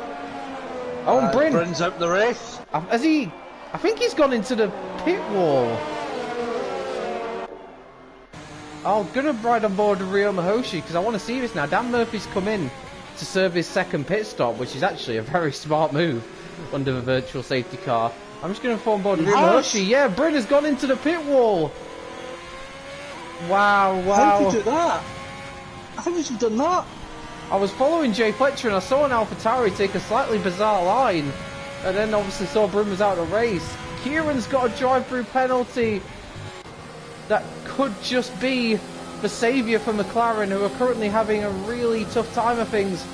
Oh, and Bryn! Bryn's out the race. Has he... I think he's gone into the pit wall. I'm going to ride on board Rio Mahoshi because I want to see this now. Dan Murphy's come in to serve his second pit stop, which is actually a very smart move under the virtual safety car. I'm just going to fall on board Rio Mahoshi. Yeah, Bryn has gone into the pit wall. Wow, wow. How did you do that? How did you done that? I was following Jay Fletcher and I saw an AlphaTauri take a slightly bizarre line. And then obviously saw Bryn was out of the race. Kieran's got a drive-through penalty. That could just be the saviour for McLaren, who are currently having a really tough time of things.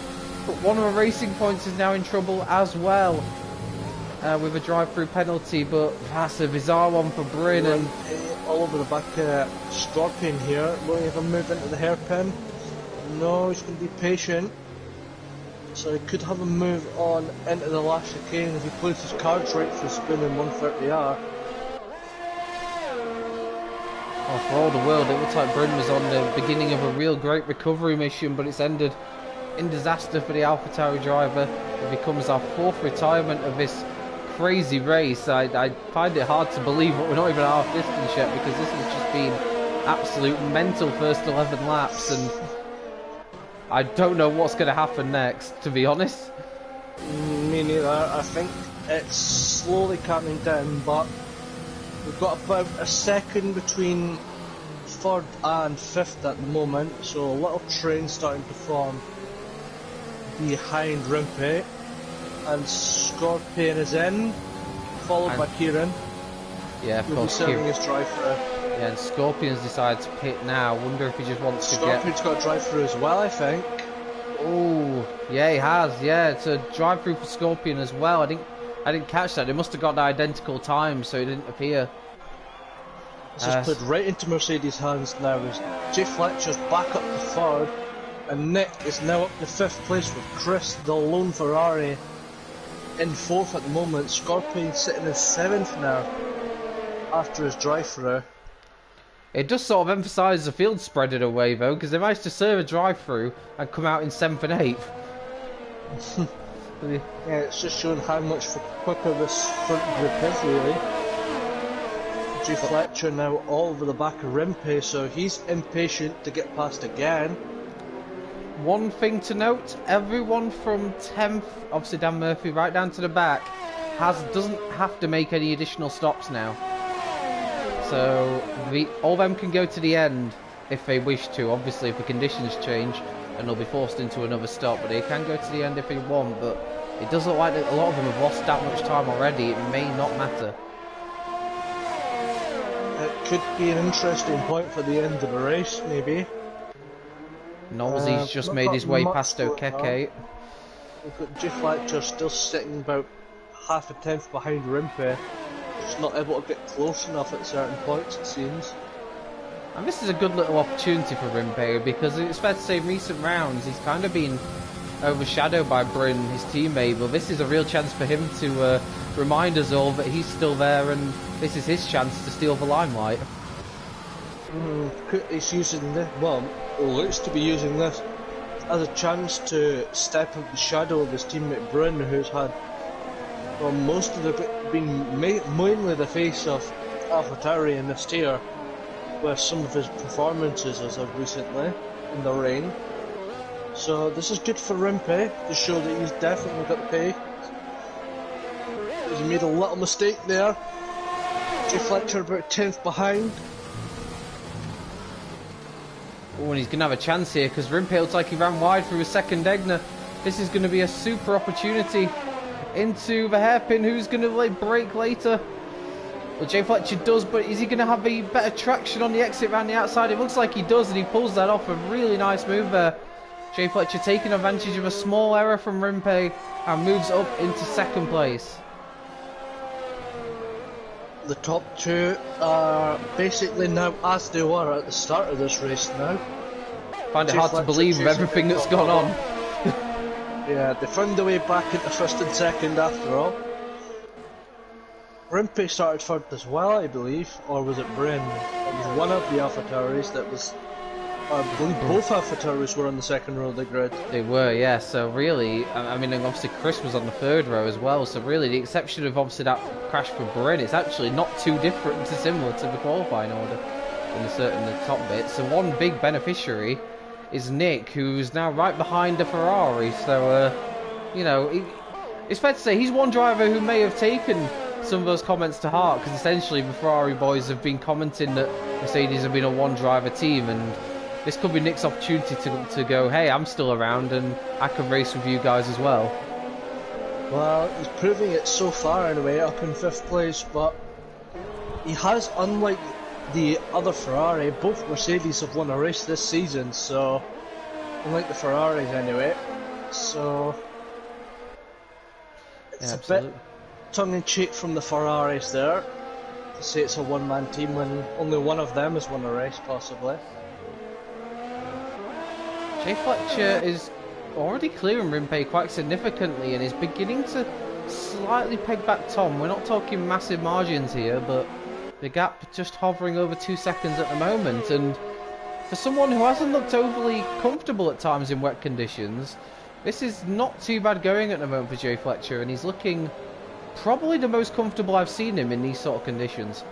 But one of the Racing Points is now in trouble as well. With a drive-through penalty, but that's a bizarre one for Bryn. And all over the back Scorpion here. Will he ever move into the hairpin? No, he's going to be patient. So he could have a move on into the last chicane if he plays his cards right for spinning 130R. Oh, for all the world, it looks like Bryn was on the beginning of a real great recovery mission, but it's ended in disaster for the AlphaTauri driver. It becomes our fourth retirement of this crazy race. I find it hard to believe that we're not even half distance yet, because this has just been absolute mental first 11 laps, and I don't know what's going to happen next, to be honest. Me neither. I think it's slowly calming down, but we've got about a second between third and fifth at the moment, so a little train starting to form behind Rimpey, and Scorpion is in, followed by Kieran. Yeah, of course. Serving his drive-through. Yeah, and Scorpion's decided to pit now. Wonder if he just wants to get... Scorpion's got a drive-through as well, I think. Oh, yeah, he has. Yeah, it's a drive-through for Scorpion as well. I didn't catch that. They must have got the identical time, so it didn't appear. This is played right into Mercedes' hands now. As Jay Fletcher's back up to third, and Nick is now up to fifth place with Chris, the lone Ferrari, in fourth at the moment. Scorpion sitting in seventh now after his drive-through. It does sort of emphasise the field spreading away though, because they managed to serve a drive-through and come out in 7th and 8th. Yeah, it's just showing how much quicker this front group is really. Jay Fletcher now all over the back of Rimpey, so he's impatient to get past again. One thing to note, everyone from 10th, obviously Dan Murphy, right down to the back, doesn't have to make any additional stops now. So all of them can go to the end if they wish to. Obviously, if the conditions change, and they'll be forced into another stop, but they can go to the end if they want. But it does look like a lot of them have lost that much time already. It may not matter. It could be an interesting point for the end of the race, maybe. Nolsey's just made his way past Okeke. We've got Jay Fletcher still sitting about half a tenth behind Rimpey. Just not able to get close enough at certain points, it seems. And this is a good little opportunity for Rimpey, because it's fair to say in recent rounds he's kind of been overshadowed by Bryn, his teammate, but this is a real chance for him to remind us all that he's still there, and this is his chance to steal the limelight. He's using this, well, looks to be using this as a chance to step into the shadow of his teammate Bryn, who's had, well, most of the been mainly the face of AlphaTauri in this tier, with some of his performances as of recently in the rain. So this is good for Rimpey to show that he's definitely got the pay. He's made a little mistake there. Jay Fletcher about 10th behind. Oh, and he's going to have a chance here, because Rimpey looks like he ran wide through a second Egner. This is going to be a super opportunity into the hairpin. Who's going to brake later? Well, Jay Fletcher does, but is he going to have a better traction on the exit around the outside? It looks like he does, and he pulls that off. A really nice move there. Jay Fletcher taking advantage of a small error from Rimpey and moves up into second place. The top two are basically now as they were at the start of this race now. Find it hard to believe with everything that's gone on. Yeah, they found their way back into first and second after all. Rimpe started third as well, I believe, or was it Bryn? It was one of the AlphaTauris that was. I believe both AlphaTauris were on the second row of the grid. They were, yeah. So really, I mean, and obviously Chris was on the third row as well. So really, the exception of obviously that crash for Bryn, it's actually not too different to similar to the qualifying order in the top bit. So one big beneficiary is Nick, who's now right behind the Ferrari. So you know, it's fair to say he's one driver who may have taken some of those comments to heart, because essentially the Ferrari boys have been commenting that Mercedes have been a one-driver team, and this could be Nick's opportunity to go, hey, I'm still around and I can race with you guys as well. Well, he's proving it so far anyway, up in 5th place, but he has, unlike the other Ferrari, both Mercedes have won a race this season, so unlike the Ferraris anyway, so it's a bit tongue-in-cheek from the Ferraris there to say it's a one-man team when only one of them has won a race, possibly. Jay Fletcher is already clearing Rimpe quite significantly and is beginning to slightly peg back Tom. We're not talking massive margins here, but the gap just hovering over 2 seconds at the moment. And for someone who hasn't looked overly comfortable at times in wet conditions, this is not too bad going at the moment for Jay Fletcher, and he's looking probably the most comfortable I've seen him in these sort of conditions.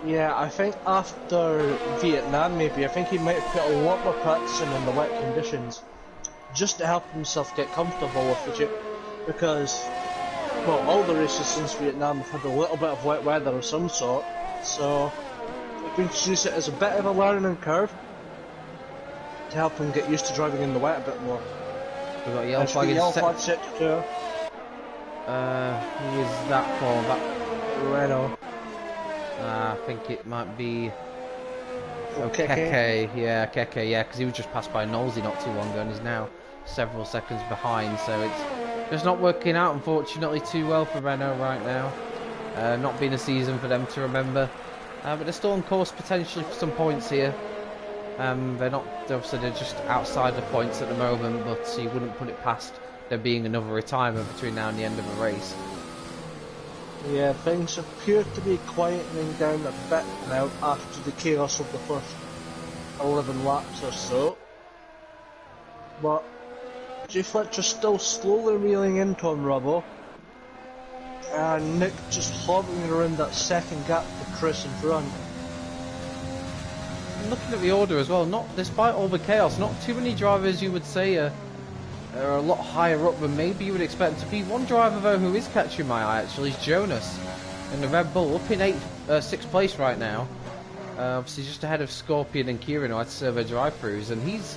Yeah, I think after Vietnam maybe, I think he might have put a lot more practice in the wet conditions just to help himself get comfortable with it, because, well, all the races since Vietnam have had a little bit of wet weather of some sort, so I'm going to use it as a bit of a learning curve to help him get used to driving in the wet a bit more. We've got a yellow flag set to who is that for? That Renault. I think it might be Keke. Yeah, Keke, yeah, because he was just passed by Knowlesy not too long ago and is now several seconds behind, so it's just not working out, unfortunately, too well for Renault right now. Not been a season for them to remember, but they're still on course potentially for some points here. They're not, obviously they're just outside the points at the moment, but you wouldn't put it past there being another retirement between now and the end of the race. Yeah, things appear to be quietening down a bit now after the chaos of the first 11 laps or so. But Jay Fletcher's still slowly reeling into on rubble, and Nick just hovering around that second gap to Chris in front. Looking at the order as well, not despite all the chaos, not too many drivers you would say are a lot higher up than maybe you would expect to be. One driver though who is catching my eye actually is Jonas in the Red Bull, up in 6th place right now. Obviously just ahead of Scorpion and Kieran, who had servo drive-throughs, and he's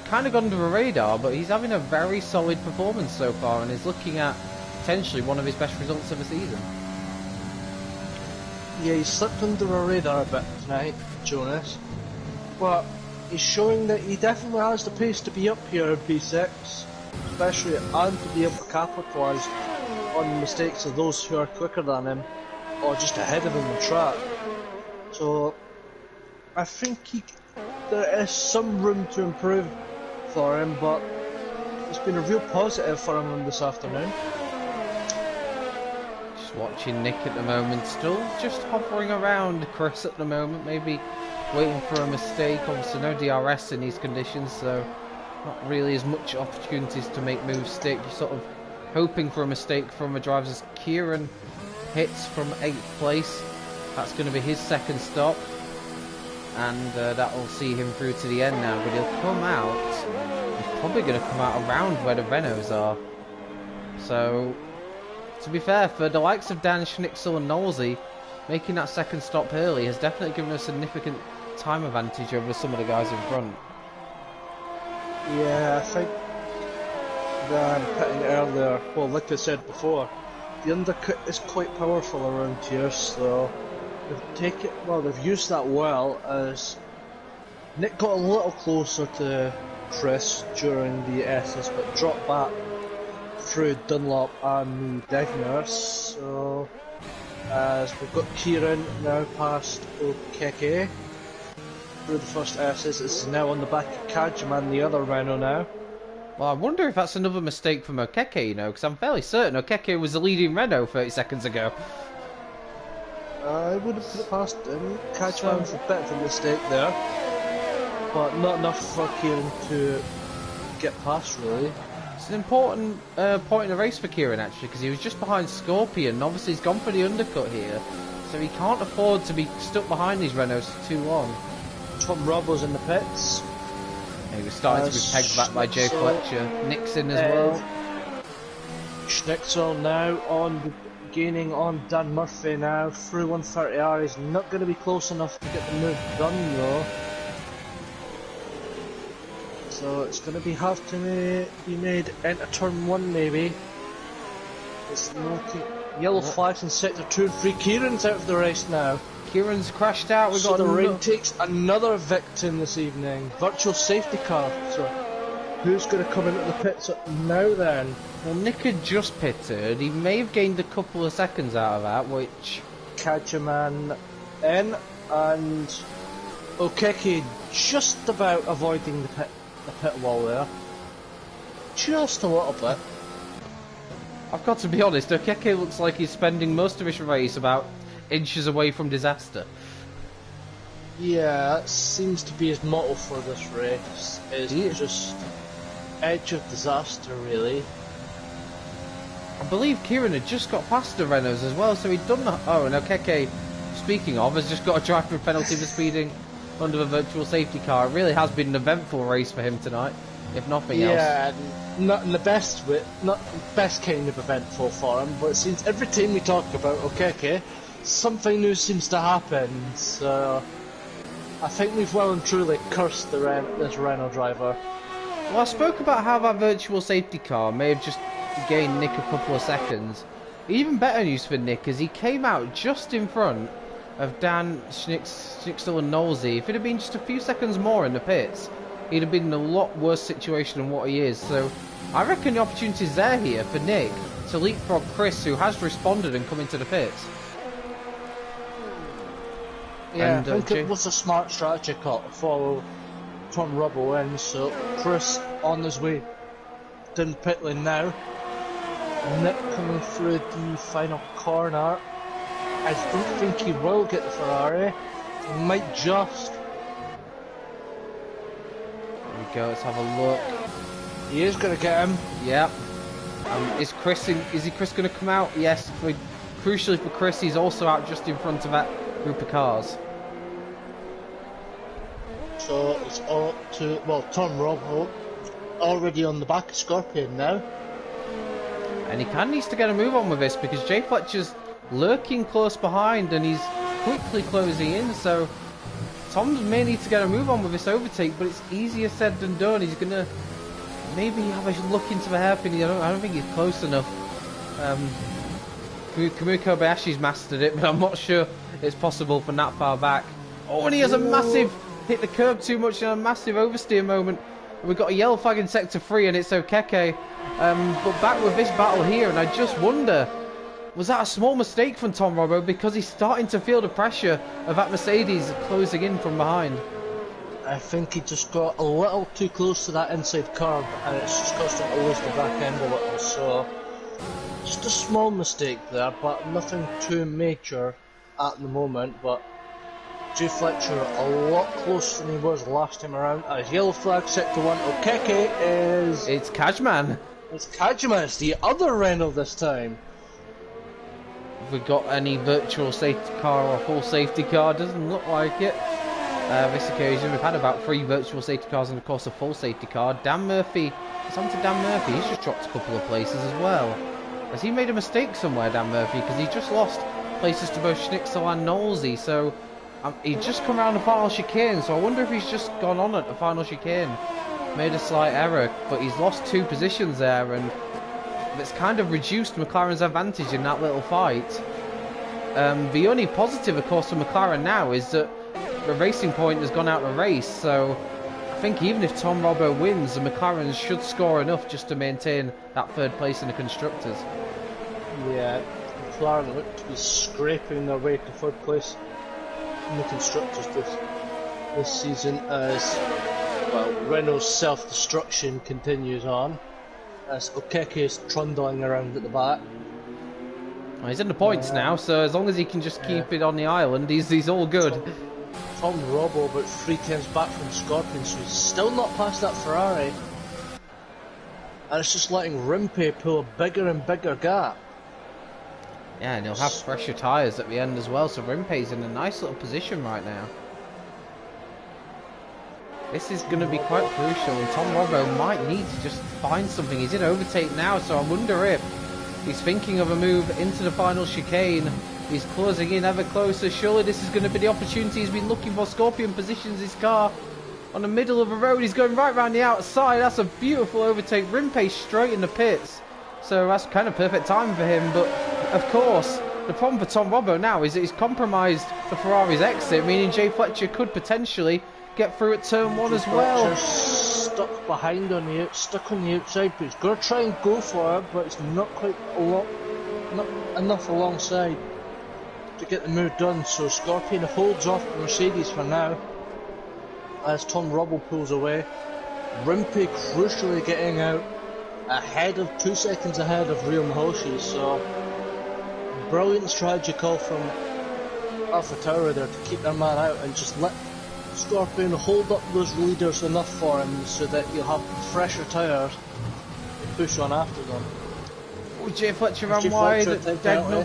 kind of gone under the radar, but he's having a very solid performance so far and is looking at potentially one of his best results of the season. Yeah, he slipped under the radar a bit tonight, Jonas, but he's showing that he definitely has the pace to be up here at B6, especially, and to be able to capitalise on the mistakes of those who are quicker than him or just ahead of him on track. So I think there is some room to improve for him, but it's been a real positive for him this afternoon. Just watching Nick at the moment, still just hovering around Chris at the moment, maybe waiting for a mistake. Obviously no DRS in these conditions, so not really as much opportunities to make moves stick. You're sort of hoping for a mistake from a driver as Kieran hits from 8th place. That's going to be his second stop, and that will see him through to the end now, but he'll come out, he's probably going to come out around where the Renaults are. So to be fair, for the likes of Dan Schnitzler and Knowlesy, making that second stop early has definitely given a significant time advantage over some of the guys in front. Yeah, I think Dan pitting earlier, well, like I said before, the undercut is quite powerful around here, so they've used that well, as Nick got a little closer to Chris during the S's, but dropped back through Dunlop and the Degners. So as we've got Kieran now past Okeke through the first S's, it's now on the back of Kajman, the other Renault now. Well, I wonder if that's another mistake from Okeke, you know, because I'm fairly certain Okeke was the leading Renault 30 seconds ago. I would have put it past him. Catchman was a bit of a mistake there, but not enough for Kieran to get past, really. It's an important point in the race for Kieran, actually, because he was just behind Scorpion. Obviously, he's gone for the undercut here, so he can't afford to be stuck behind these Renaults for too long. Tom Robbo's in the pits. He was starting to be pegged back by Jay Fletcher. Nixon as well. Schnitzel now gaining on Dan Murphy now through 130R. He's not going to be close enough to get the move done though. So it's going to have to be made into turn 1 maybe. It's looking yellow flags in sector 2 and 3. Kieran's out of the race now. Kieran's crashed out. We've got the rain takes another victim this evening. Virtual safety car. So who's going to come into the pits now then? Well, Nick had just pitted. He may have gained a couple of seconds out of that, which... Kajaman in, and Okeke just about avoiding the pit wall there. Just a little bit. I've got to be honest, Okeke looks like he's spending most of his race about inches away from disaster. Yeah, that seems to be his motto for this race, is just edge of disaster, really. I believe Kieran had just got past the Renaults as well, so he'd done that. Oh, and Okeke, speaking of, has just got a driver penalty for speeding under a virtual safety car. It really has been an eventful race for him tonight, if nothing else. Yeah, not in the best way, not the best kind of eventful for him, but it seems every time we talk about Okeke, something new seems to happen, so I think we've well and truly cursed this Renault driver. Well, I spoke about how that virtual safety car may have just gained Nick a couple of seconds. Even better news for Nick is he came out just in front of Dan Schnicksel and Knowlesy. If it had been just a few seconds more in the pits, he'd have been in a lot worse situation than what he is. So I reckon the opportunity's there here for Nick to leapfrog Chris, who has responded and come into the pits. Yeah, and, I think it was a smart strategy call to follow Tom Rubble in, so Chris on his way down pit lane now. Nick coming through the final corner. I don't think he will get the Ferrari. He might just. There we go, let's have a look. He is going to get him. Yep. Is Chris going to come out? Yes. Crucially for Chris, he's also out just in front of that group of cars. So it's all to, well, Tom Robbo already on the back of Scorpion now. And he kind of needs to get a move on with this because Jay Fletcher's lurking close behind and he's quickly closing in, so Tom may need to get a move on with this overtake, but it's easier said than done. He's going to maybe have a look into the hairpin. I don't think he's close enough. Kamui Kobayashi's mastered it, but I'm not sure it's possible from that far back. Oh, and he has a massive hit the curb too much and a massive oversteer moment. We've got a yellow flag in sector 3 and it's Okeke. But back with this battle here, and I just wonder, was that a small mistake from Tom Robbo because he's starting to feel the pressure of that Mercedes closing in from behind? I think he just got a little too close to that inside curb and it's just caused him to lose the back end a little, so just a small mistake there, but nothing too major at the moment. But Jay Fletcher a lot closer than he was last time around. As yellow flag sector 1, Okeke is... It's Kajman. It's Kajman, it's the other Renault this time. Have we got any virtual safety car or full safety car? Doesn't look like it. This occasion we've had about 3 virtual safety cars and of course a full safety car. Dan Murphy, it's on to Dan Murphy, he's just dropped a couple of places as well. Has he made a mistake somewhere, Dan Murphy? Because he just lost places to both Schnicksel and Knowlesy, so he's just come around the final chicane, so I wonder if he's just gone on at the final chicane. Made a slight error, but he's lost 2 positions there, and it's kind of reduced McLaren's advantage in that little fight. The only positive, of course, for McLaren now is that the Racing Point has gone out of the race, so I think even if Tom Robbo wins, the McLarens should score enough just to maintain that 3rd place in the Constructors. Yeah, McLaren look to be scraping their way to 3rd place in the Constructors this season as, well, Renault's self-destruction continues on as Okeke is trundling around at the back. Well, he's in the points now, so as long as he can just keep it on the island, he's all good. Tom Robbo about 3 tenths back from Scorpion, so he's still not past that Ferrari. And it's just letting Rimpe pull a bigger and bigger gap. Yeah, and he'll have fresher tyres at the end as well, so Rimpe's in a nice little position right now. This is going to be quite crucial, and Tom Robbo might need to just find something. He's in overtake now, so I wonder if he's thinking of a move into the final chicane. He's closing in ever closer. Surely this is going to be the opportunity he's been looking for. Scorpion positions his car on the middle of the road. He's going right round the outside. That's a beautiful overtake. Rimpe straight in the pits. So that's kind of perfect time for him. But of course, the problem for Tom Robbo now is that he's compromised the Ferrari's exit, meaning Jay Fletcher could potentially get through at turn 1 as well. Stuck behind on the stuck on the outside, but he's going to try and go for it, but it's not quite not enough alongside to get the move done. So Scorpion holds off Mercedes for now as Tom Robbo pulls away. Rimpe crucially getting out ahead of 2 seconds ahead of Real Mahoshi. So brilliant strategy call from AlphaTauri there to keep their man out and just let Scorpion hold up those leaders enough for him so that you'll have fresher tyres to push on after them. Oh, Jay Fletcher ran wide at Degner.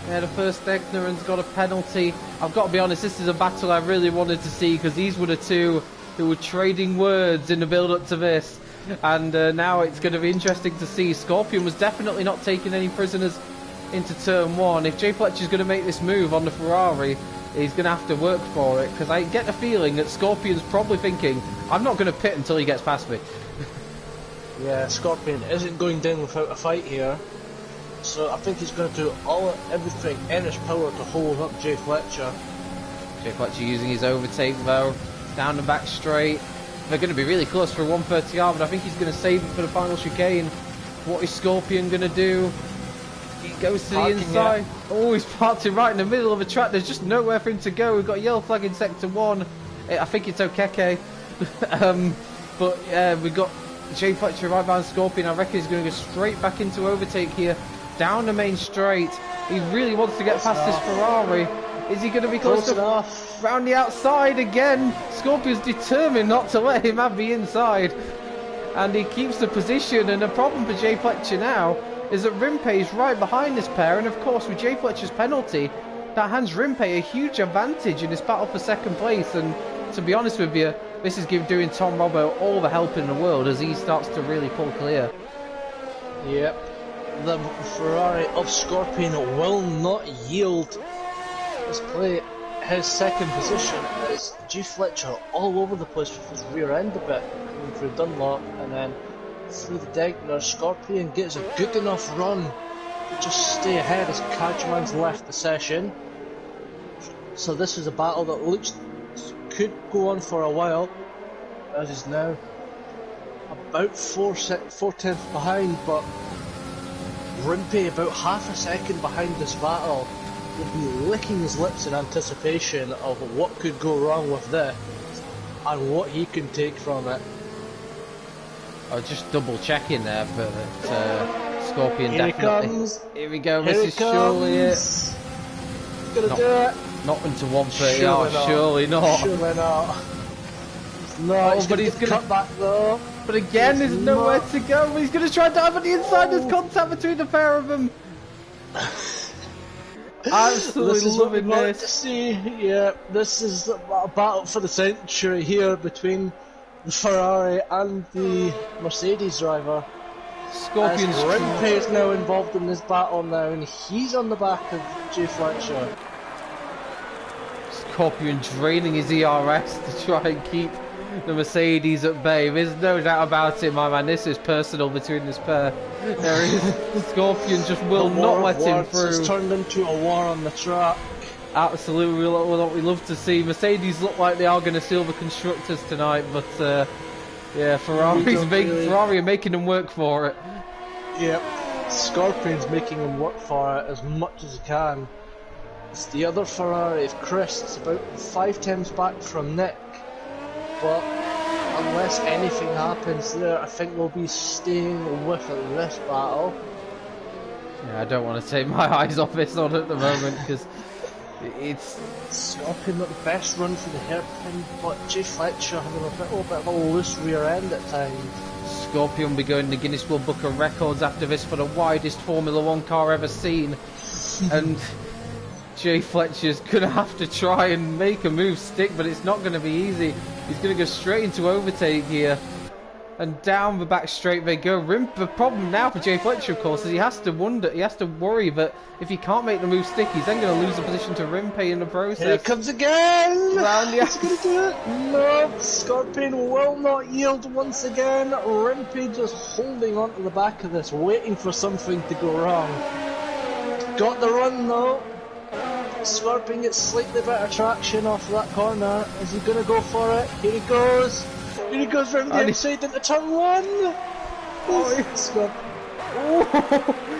Yeah, the first Degneran's got a penalty. I've got to be honest, this is a battle I really wanted to see because these were the two who were trading words in the build-up to this. And now it's going to be interesting to see. Scorpion was definitely not taking any prisoners into turn 1. If Jay Fletcher's going to make this move on the Ferrari, he's going to have to work for it, because I get the feeling that Scorpion's probably thinking, I'm not going to pit until he gets past me. Yeah, Scorpion isn't going down without a fight here, so I think he's going to do everything in his power to hold up Jay Fletcher. Jay Fletcher using his overtake though, down the back straight. They're going to be really close for 130R, but I think he's going to save it for the final chicane. What is Scorpion going to do? He goes to the inside. Oh, he's parked him right in the middle of a track. There's just nowhere for him to go. We've got a yellow flag in sector 1. I think it's Okeke. But yeah, we've got Jay Fletcher right behind Scorpion. I reckon he's going to go straight back into overtake here. Down the main straight. He really wants to get past this Ferrari. Is he going to be close enough? Round the outside again. Scorpion's determined not to let him have the inside. And he keeps the position. And the problem for Jay Fletcher now is that Rimpe is right behind this pair, and of course with Jay Fletcher's penalty that hands Rimpe a huge advantage in this battle for second place. And to be honest with you, this is doing Tom Robbo all the help in the world as he starts to really pull clear. Yep, the Ferrari of Scorpion will not yield his second position as Jay Fletcher all over the place with his rear end a bit, coming through Dunlop and then through the Degner. Scorpion gets a good enough run to just stay ahead as Kajman's left the session. So this is a battle that looks could go on for a while, as is now about 4 tenths behind, but Rimpe about half a second behind this battle will be licking his lips in anticipation of what could go wrong with this and what he can take from it. I was just double checking there, but Scorpion Here definitely. He comes. Here we go. This is surely it. He's gonna do it. Not into 130R. Surely not. Surely not. No, but he's gonna cut back though. But again, there's nowhere to go. He's gonna try to dive on the inside. There's contact between the pair of them. Absolutely loving this. To see. Yeah, this is a battle for the century here between the Ferrari and the Mercedes driver. Scorpion's Rimpe is now involved in this battle now, and he's on the back of Jay Fletcher. Scorpion draining his ERS to try and keep the Mercedes at bay. There's no doubt about it, my man. This is personal between this pair. There is. Scorpion just will not let him through. It's turned into a war on the track. Absolutely, what we love to see. Mercedes look like they are going to steal the constructors tonight, but yeah, Ferrari are making them work for it. Yep, Scorpion's making him work for it as much as he can. It's the other Ferrari, Chris. It's about 5 tenths back from Nick, but unless anything happens there, I think we'll be staying with this battle. Yeah, I don't want to take my eyes off this one at the moment because it's... Scorpion not the best run for the hairpin, but Jay Fletcher having a little bit of a loose rear end at times. Scorpion will be going to the Guinness World Book of Records after this for the widest Formula 1 car ever seen. And Jay Fletcher's going to have to try and make a move stick, but it's not going to be easy. He's going to go straight into overtake here. And down the back straight they go. The problem now for Jay Fletcher, of course, is he has to worry that if he can't make the move stick, he's then going to lose the position to Rimpe in the process. Here it comes again! Round the He's going to do it! No, Scorpion will not yield once again. Rimpe just holding on to the back of this, waiting for something to go wrong. Got the run though. Scorpion gets slightly better traction off that corner. Is he going to go for it? Here he goes! Here he goes round the inside into turn one!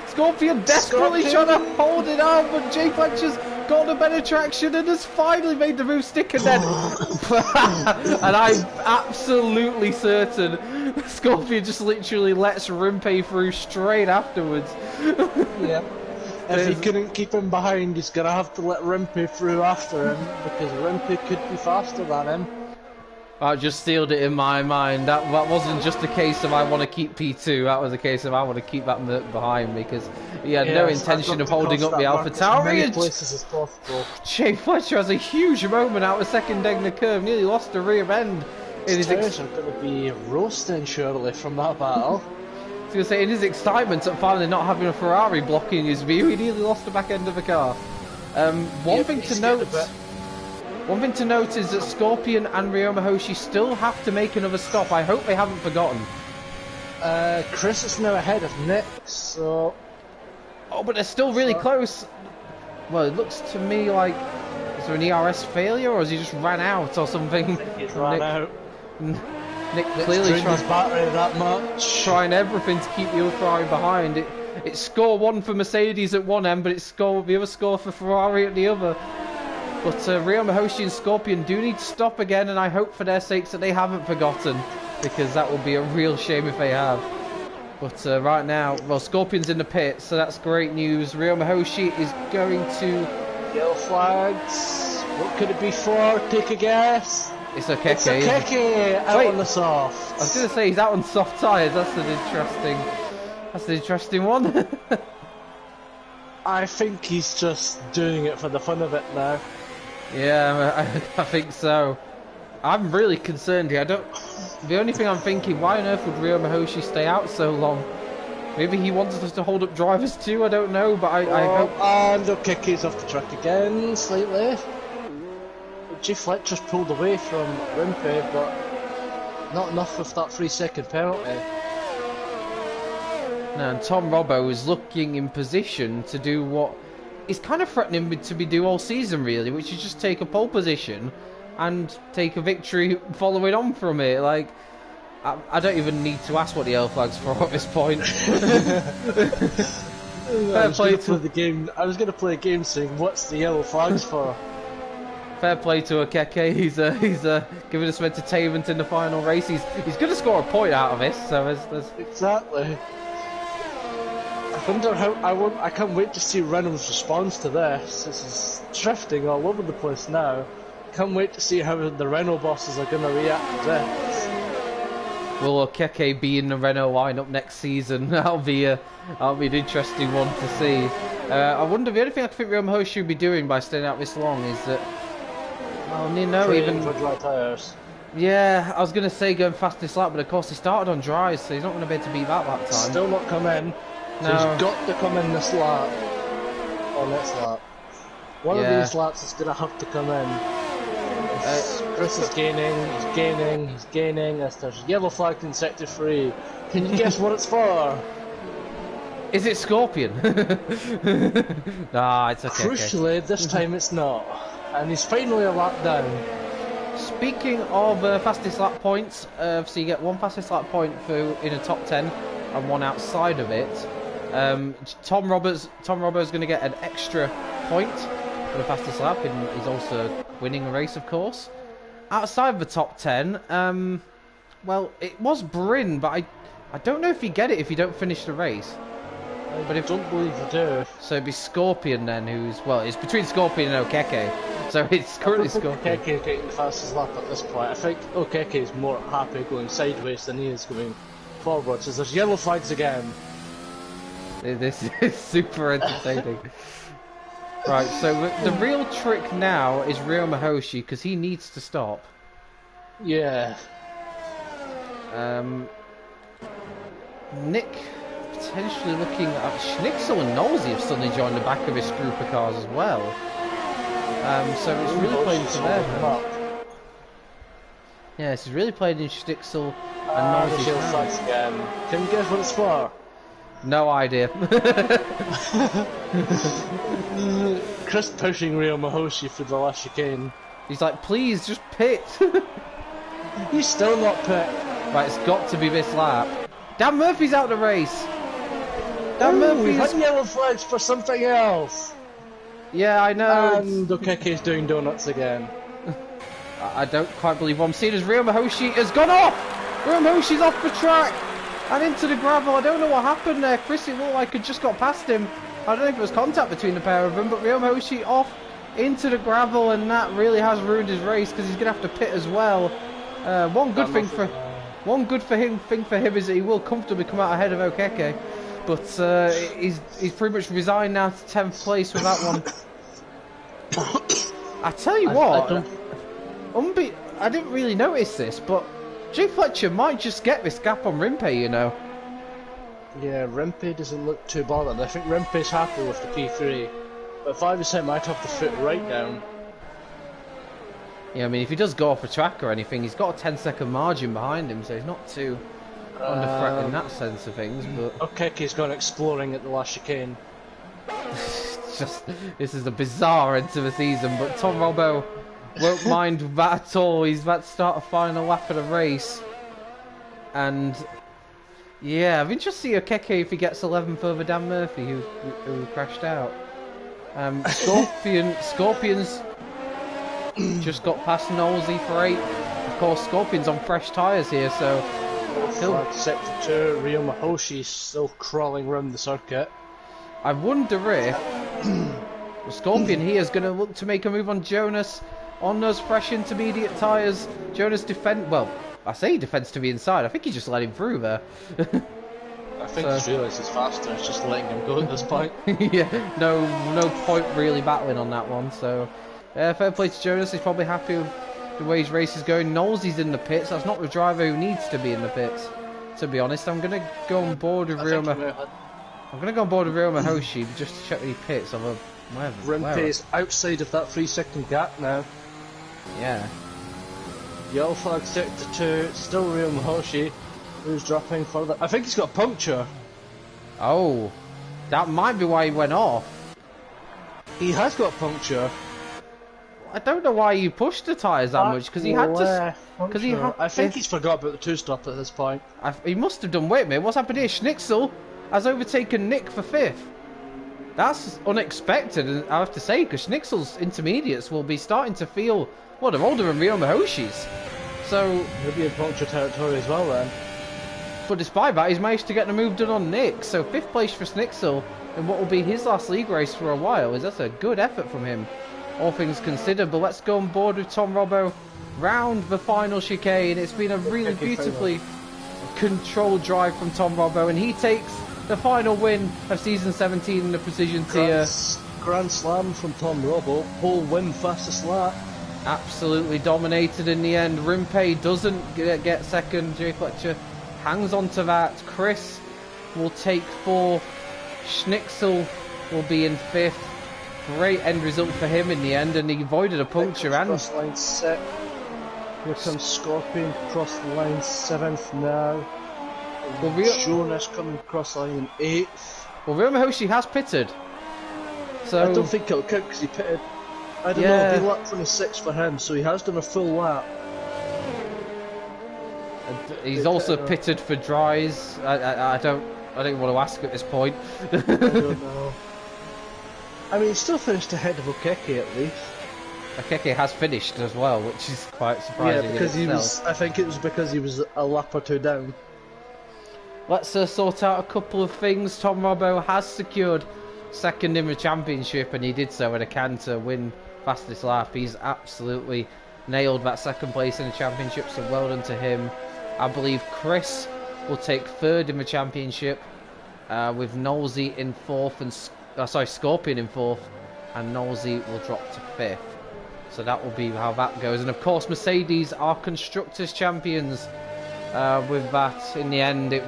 Scorpion desperately trying to hold it out, but Jay Fletcher's got a better traction and has finally made the move stick, and then... and I'm absolutely certain Scorpion just literally lets Rimpe through straight afterwards. Yeah. If he couldn't keep him behind, he's going to have to let Rimpe through after him, because Rimpe could be faster than him. I just sealed it in my mind. That wasn't just a case of I want to keep P2. That was a case of I want to keep that behind me because he had no intention of holding up the Alpha Tauri. Places as possible. Jay Fletcher has a huge moment out of second egg in the curve. Nearly lost the rear end. His tyres are going to be roasting surely from that battle. I was going to say, in his excitement at finally not having a Ferrari blocking his view, he nearly lost the back end of the car. One thing to note is that Scorpion and Ryoma Hoshi still have to make another stop. I hope they haven't forgotten. Chris is now ahead of Nick, so... Oh, but they're still really close. Well, it looks to me like... Is there an ERS failure, or has he just ran out or something? I think he's ran out. Nick clearly trying his battery that much. Trying everything to keep the other Ferrari behind. It's score one for Mercedes at one end, but it's the other score for Ferrari at the other. But Ryoma Hoshi and Scorpion do need to stop again, and I hope for their sakes that they haven't forgotten, because that would be a real shame if they have. But right now, well, Scorpion's in the pit, so that's great news. Ryoma Hoshi is going to... Yellow flags. What could it be for? Take a guess. It's a Keke. It's a Keke out on the soft. I was going to say he's out on soft tyres. That's an interesting one. I think he's just doing it for the fun of it now. Yeah, I think so. I'm really concerned here. The only thing I'm thinking, why on earth would Ryoma Hoshi stay out so long? Maybe he wants us to hold up drivers too. I don't know, but I hope. And the Keke's off the track again, slightly. Jay Fletcher's pulled away from Rimpe, but not enough of that 3-second penalty. No, and Tom Robbo is looking in position to do what he's kind of threatening to do all season, really, which is just take a pole position and take a victory following on from it. Like, I don't even need to ask what the yellow flag's for at this point. I was going to play a game saying, what's the yellow flags for? Fair play to Keke. He's giving us some entertainment in the final race. He's going to score a point out of this. So there's... Exactly. I wonder how I can't wait to see Reynolds' response to this. This is drifting all over the place now. Can't wait to see how the Renault bosses are going to react to this. Will Keke be in the Renault lineup next season? That'll be an interesting one to see. I wonder, the only thing I think Ryoma Hoshi should be doing by staying out this long is that... Well, you know, even for dry tyres. Yeah, I was going to say going fastest lap, but of course he started on dry, so he's not going to be able to beat that time. Still not come in. So no. He's got to come in this lap. Or next lap. One of these laps is going to have to come in. Chris is gaining. As there's yellow flag in sector 3. Can you guess what it's for? Is it Scorpion? Nah, it's okay. Crucially, this time it's not. And he's finally a lap down. Speaking of fastest lap points, so you get one fastest lap point in a top 10 and one outside of it. Tom Roberts is going to get an extra point for the fastest lap, and he's also winning the race, of course. Outside of the top 10, well, it was Bryn, but I don't know if you get it if you don't finish the race. I don't believe you do. So it'd be Scorpion then, well, it's between Scorpion and Okeke. So it's currently Scorpion. Okeke is getting the fastest lap at this point. I think Okeke is more happy going sideways than he is going forwards. As there's yellow flags again. This is super entertaining. Right, so the real trick now is Ryo Mahoshi, because he needs to stop. Yeah. Nick potentially looking at Schnitzel and Nosey have suddenly joined the back of his group of cars as well. So it's really playing to their hands. Yeah, this is really playing in Schnitzel and Nosey's hands. Again. Can you guess what it's for? No idea. Chris pushing Ryo Mahoshi through the last chicane. He's like, please, just pit. He's still not pit. Right, it's got to be this lap. Dan Murphy's out the race. Dan Murphy's... had yellow flags for something else. Yeah, I know. And Okeke's doing donuts again. I don't quite believe what I'm seeing as Ryo Mahoshi has gone off. Ryo Mahoshi's off the track. And into the gravel. I don't know what happened there. Chris, it looked like it just got past him. I don't know if it was contact between the pair of them, but Ryo Mahoshi off into the gravel, and that really has ruined his race because he's going to have to pit as well. One good thing for him is that he will comfortably come out ahead of Okeke, but he's pretty much resigned now to 10th place with that one. I tell you what, I didn't really notice this, but Jay Fletcher might just get this gap on Rimpe, you know. Yeah, Rimpe doesn't look too bothered. I think Rimpe's happy with the P3. But if I was him, I'd have the foot right down. Yeah, I mean, if he does go off a track or anything, he's got a 10-second margin behind him, so he's not too under threat in that sense of things. But Okeke's gone exploring at the last chicane. This is a bizarre end to the season, but Tom Robbo won't mind that at all. He's about to start a final lap of the race, and yeah, I'm interested to see Okeke if he gets 11th over Dan Murphy, who crashed out. Scorpion's just got past Nosey for 8th. Of course, Scorpion's on fresh tyres here, so still sector 2. Ryo Mahoshi's still crawling around the circuit. I wonder if Scorpion here is going to look to make a move on Jonas on those fresh intermediate tyres. Jonas well, I say he defends to the inside. I think he just let him through there. I think he's realised he's faster. It's just letting him go at this point. Yeah, no point really battling on that one. So, fair play to Jonas. He's probably happy with the way his race is going. Knowles he's in the pits. That's not the driver who needs to be in the pits. To be honest, I'm going to go on board with Ryo Mahoshi just to check that he pits. Rimpe's outside of that 3-second gap now. Yeah. Yellow flag sector 2. Still Ryo Mahoshi, who's dropping further. I think he's got a puncture. Oh, that might be why he went off. He has got a puncture. I don't know why you pushed the tyres that much, because he had to. I think he's forgot about the 2-stop at this point. He must have done. Wait a minute, what's happened here? Schnitzel has overtaken Nick for 5th. That's unexpected, I have to say, because Schnitzel's intermediates will be starting to feel, well, they're older than Ryo Mahoshi's. So he'll be in puncture territory as well then. But despite that, he's managed to get the move done on Nick. So 5th place for Schnitzel in what will be his last league race for a while. That's a good effort from him, all things considered. But let's go on board with Tom Robbo round the final chicane. It's been a really beautifully controlled drive from Tom Robbo, and he takes the final win of season 17 in the precision tier. Grand slam from Tom Robbo, whole win, fastest lap. Absolutely dominated in the end. Rimpe doesn't get second. Jay Fletcher hangs on to that. Chris will take 4th. Schnitzel will be in 5th. Great end result for him in the end, and he avoided a puncture. And cross line 6th. Here comes Scorpion, cross the line 7th now. Jonas coming across line in 8th. Well, Ryo Mahoshi has pitted. So I don't think it'll count because he pitted. I don't know, it'll be lap 26 for him, so he has done a full lap. He's also pitted for dries. I don't want to ask at this point. I don't know. I mean, he still finished ahead of Okeke at least. Okeke has finished as well, which is quite surprising. Yeah, because he was. I think it was because he was a lap or 2 down. let's sort out a couple of things. Tom Robbo has secured second in the championship, and he did so at a canter win fastest lap. He's absolutely nailed that second place in the championship, so well done to him. I believe Chris will take third in the championship, with Knowlesy in fourth and Scorpion in fourth, and Knowlesy will drop to fifth. So that will be how that goes. And of course, Mercedes are constructors champions. With that, in the end, we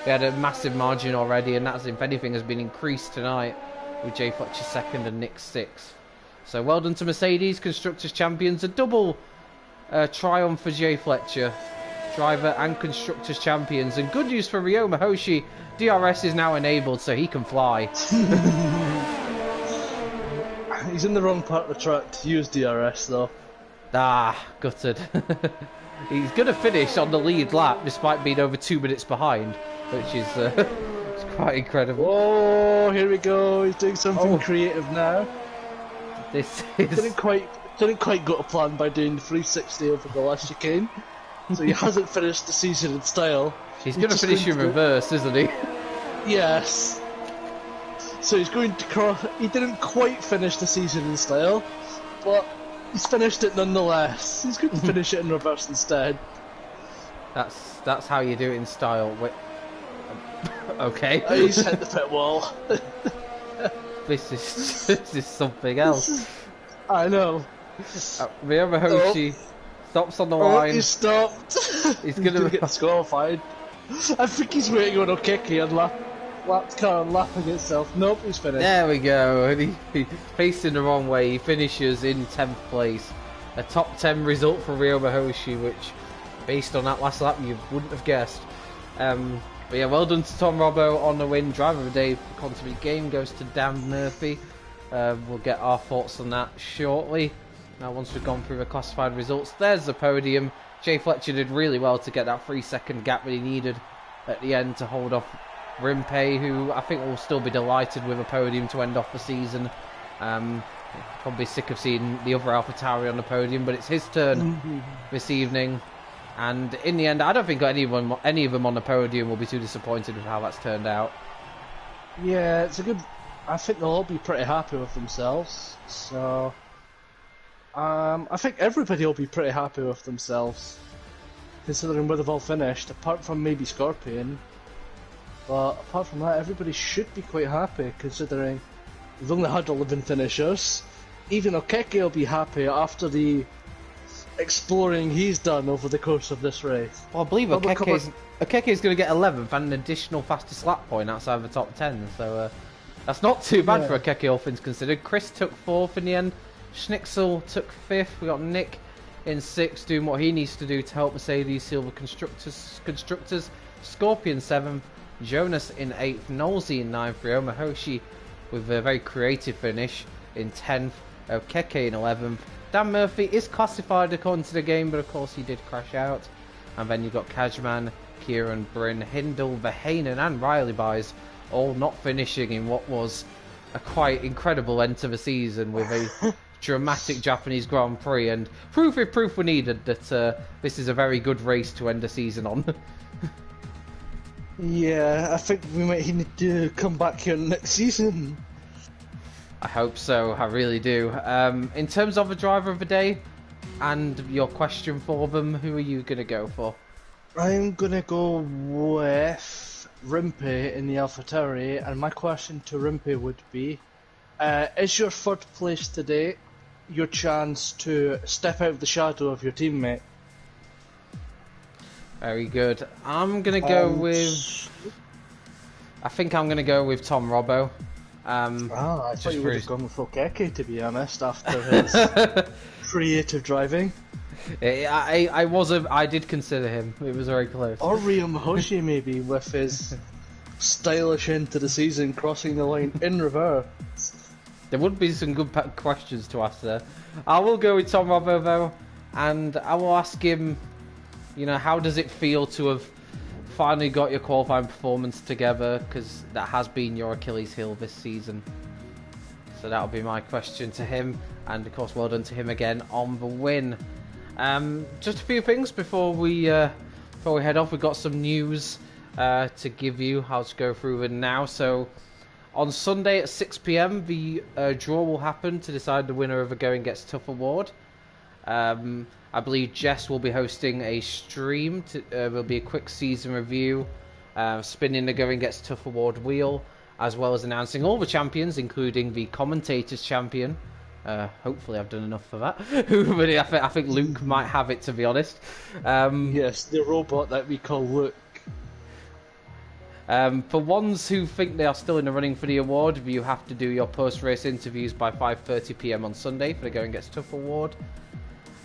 had a massive margin already, and that, if anything, has been increased tonight with Jay Fletcher second and Nick sixth. So well done to Mercedes, constructors champions. A double triumph for Jay Fletcher, driver and constructors champions. And good news for Ryoma Hoshi, DRS is now enabled, so he can fly. He's in the wrong part of the track to use DRS, though. Ah, gutted. He's going to finish on the lead lap despite being over 2 minutes behind, which is it's quite incredible. Oh, here we go. He's doing something creative now. This is... Didn't quite go to plan by doing the 360 over the last chicane, so he hasn't finished the season in style. He's going to finish in reverse, isn't he? Yes. So he's going to cross. He didn't quite finish the season in style, but he's finished it nonetheless. He's going to finish it in reverse instead. That's how you do it in style. Wait. Okay. He's hit the pit wall. This is something else. I know. Ryoma Hoshi stops on the line. He stopped. He's gonna get disqualified. I think he's waiting on Okeki and lapping itself. Nope, he's finished. There we go. And he facing the wrong way. He finishes in 10th place. A top 10 result for Ryoma Hoshi, which, based on that last lap, you wouldn't have guessed. But yeah, well done to Tom Robbo on the win. Driver of the day for Continent Game goes to Dan Murphy. We'll get our thoughts on that shortly. Now, once we've gone through the classified results, there's the podium. Jay Fletcher did really well to get that 3-second gap that he needed at the end to hold off Rimpe, who I think will still be delighted with a podium to end off the season. Probably sick of seeing the other AlphaTauri on the podium, but it's his turn this evening. And in the end, I don't think any of them on the podium will be too disappointed with how that's turned out. Yeah, it's a good... I think they'll all be pretty happy with themselves. So... I think everybody will be pretty happy with themselves, considering where they've all finished, apart from maybe Scorpion. But apart from that, everybody should be quite happy, considering they've only had 11 finishers. Even Okeki will be happy after the exploring he's done over the course of this race. Well, I believe Okeki is going to get 11th and an additional fastest lap point outside of the top 10, so that's not too bad for Okeki, all things considered. Chris took 4th in the end. Schnitzel took 5th. We got Nick in 6th, doing what he needs to do to help Mercedes seal the constructors. Scorpion 7th. Jonas in 8th. Knowlesy in 9th. Ryoma Hoshi with a very creative finish in 10th. Okeke in 11th. Dan Murphy is classified according to the game, but of course he did crash out. And then you've got Kajman, Kieran, Bryn, Hindle, Verheyen and Riley Buys all not finishing in what was a quite incredible end to the season with a dramatic Japanese Grand Prix, and proof if proof were needed that this is a very good race to end the season on. Yeah, I think we might need to come back here next season. I hope so, I really do. In terms of the driver of the day and your question for them, who are you going to go for? I'm going to go with Rimpe in the AlphaTauri, and my question to Rimpe would be, is your 3rd place today your chance to step out of the shadow of your teammate? Very good. I'm going to go with... I think I'm going to go with Tom Robbo. I thought you would have gone with Okeki, to be honest, after his creative driving. I did consider him. It was very close. Or Ryoma Hoshi, maybe, with his stylish end to the season, crossing the line in reverse. There would be some good questions to ask there. I will go with Tom Robbo, though, and I will ask him, you know, how does it feel to have finally got your qualifying performance together, because that has been your Achilles heel this season. So that'll be my question to him, and of course well done to him again on the win. Just a few things before we head off. We've got some news to give you. I'll just go through them now. So on Sunday at 6 p.m, the draw will happen to decide the winner of the Going Gets Tough award. I believe Jess will be hosting a stream. There'll be a quick season review, spinning the Going Gets Tough award wheel, as well as announcing all the champions, including the commentators champion. Hopefully I've done enough for that. But I think Luke might have it, to be honest. Yes, the robot that we call Luke. For ones who think they are still in the running for the award, you have to do your post-race interviews by 5:30 p.m. on Sunday for the Going Gets Tough award.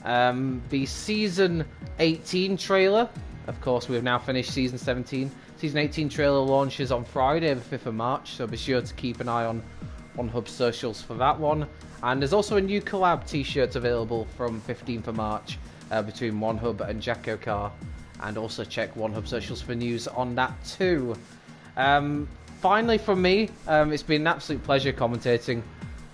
The Season 18 trailer, of course we have now finished Season 17. Season 18 trailer launches on Friday the 5th of March, so be sure to keep an eye on OneHub socials for that one. And there's also a new collab t-shirt available from 15th of March between OneHub and Jacko Car. And also check OneHub socials for news on that too. Finally from me, it's been an absolute pleasure commentating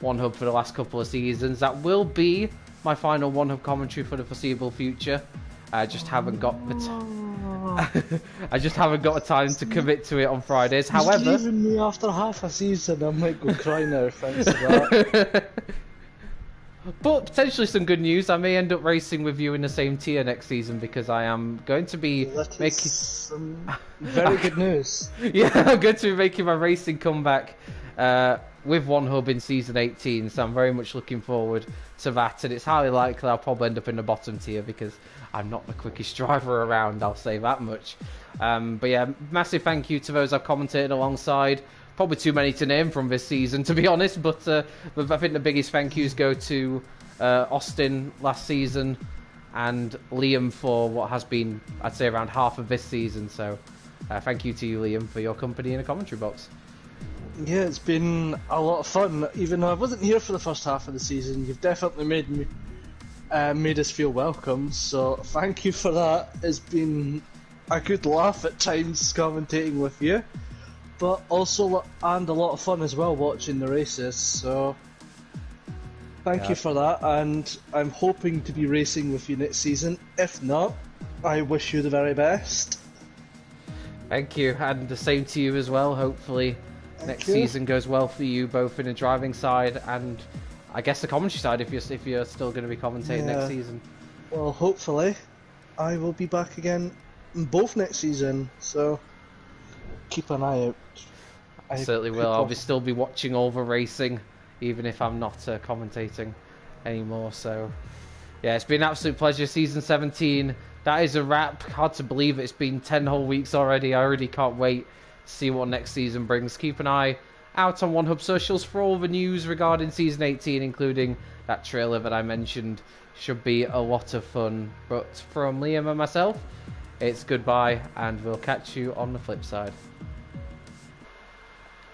OneHub for the last couple of seasons. That will be my final OneHub commentary for the foreseeable future. I just haven't got the time to commit to it on Fridays. However, he's leaving me after half a season. I might go cry now thanks to that. But potentially some good news. I may end up racing with you in the same tier next season because I am going to be making some very good news. Yeah, I'm going to be making my racing comeback with OneHub in Season 18, so I'm very much looking forward to that, and it's highly likely I'll probably end up in the bottom tier because I'm not the quickest driver around, I'll say that much. But yeah, massive thank you to those I've commentated alongside. Probably too many to name from this season, to be honest, but I think the biggest thank yous go to Austin last season and Liam for what has been, I'd say, around half of this season, so thank you to you, Liam, for your company in the commentary box. Yeah, it's been a lot of fun. Even though I wasn't here for the first half of the season, you've definitely made us feel welcome, so thank you for that. It's been a good laugh at times commentating with you, but also and a lot of fun as well watching the races, so thank you for that, and I'm hoping to be racing with you next season. If not, I wish you the very best. Thank you, and the same to you as well. Hopefully next season goes well for you, both in the driving side and I guess the commentary side, if you're still going to be commentating next season. Well, hopefully I will be back again both next season, so keep an eye out. I certainly will. I'll still be watching all the racing, even if I'm not commentating anymore. So yeah, it's been an absolute pleasure. Season 17, that is a wrap. Hard to believe it's been 10 whole weeks already. I already can't wait to see what next season brings. Keep an eye out on OneHub socials for all the news regarding Season 18, including that trailer that I mentioned. Should be a lot of fun. But from Liam and myself, it's goodbye, and we'll catch you on the flip side.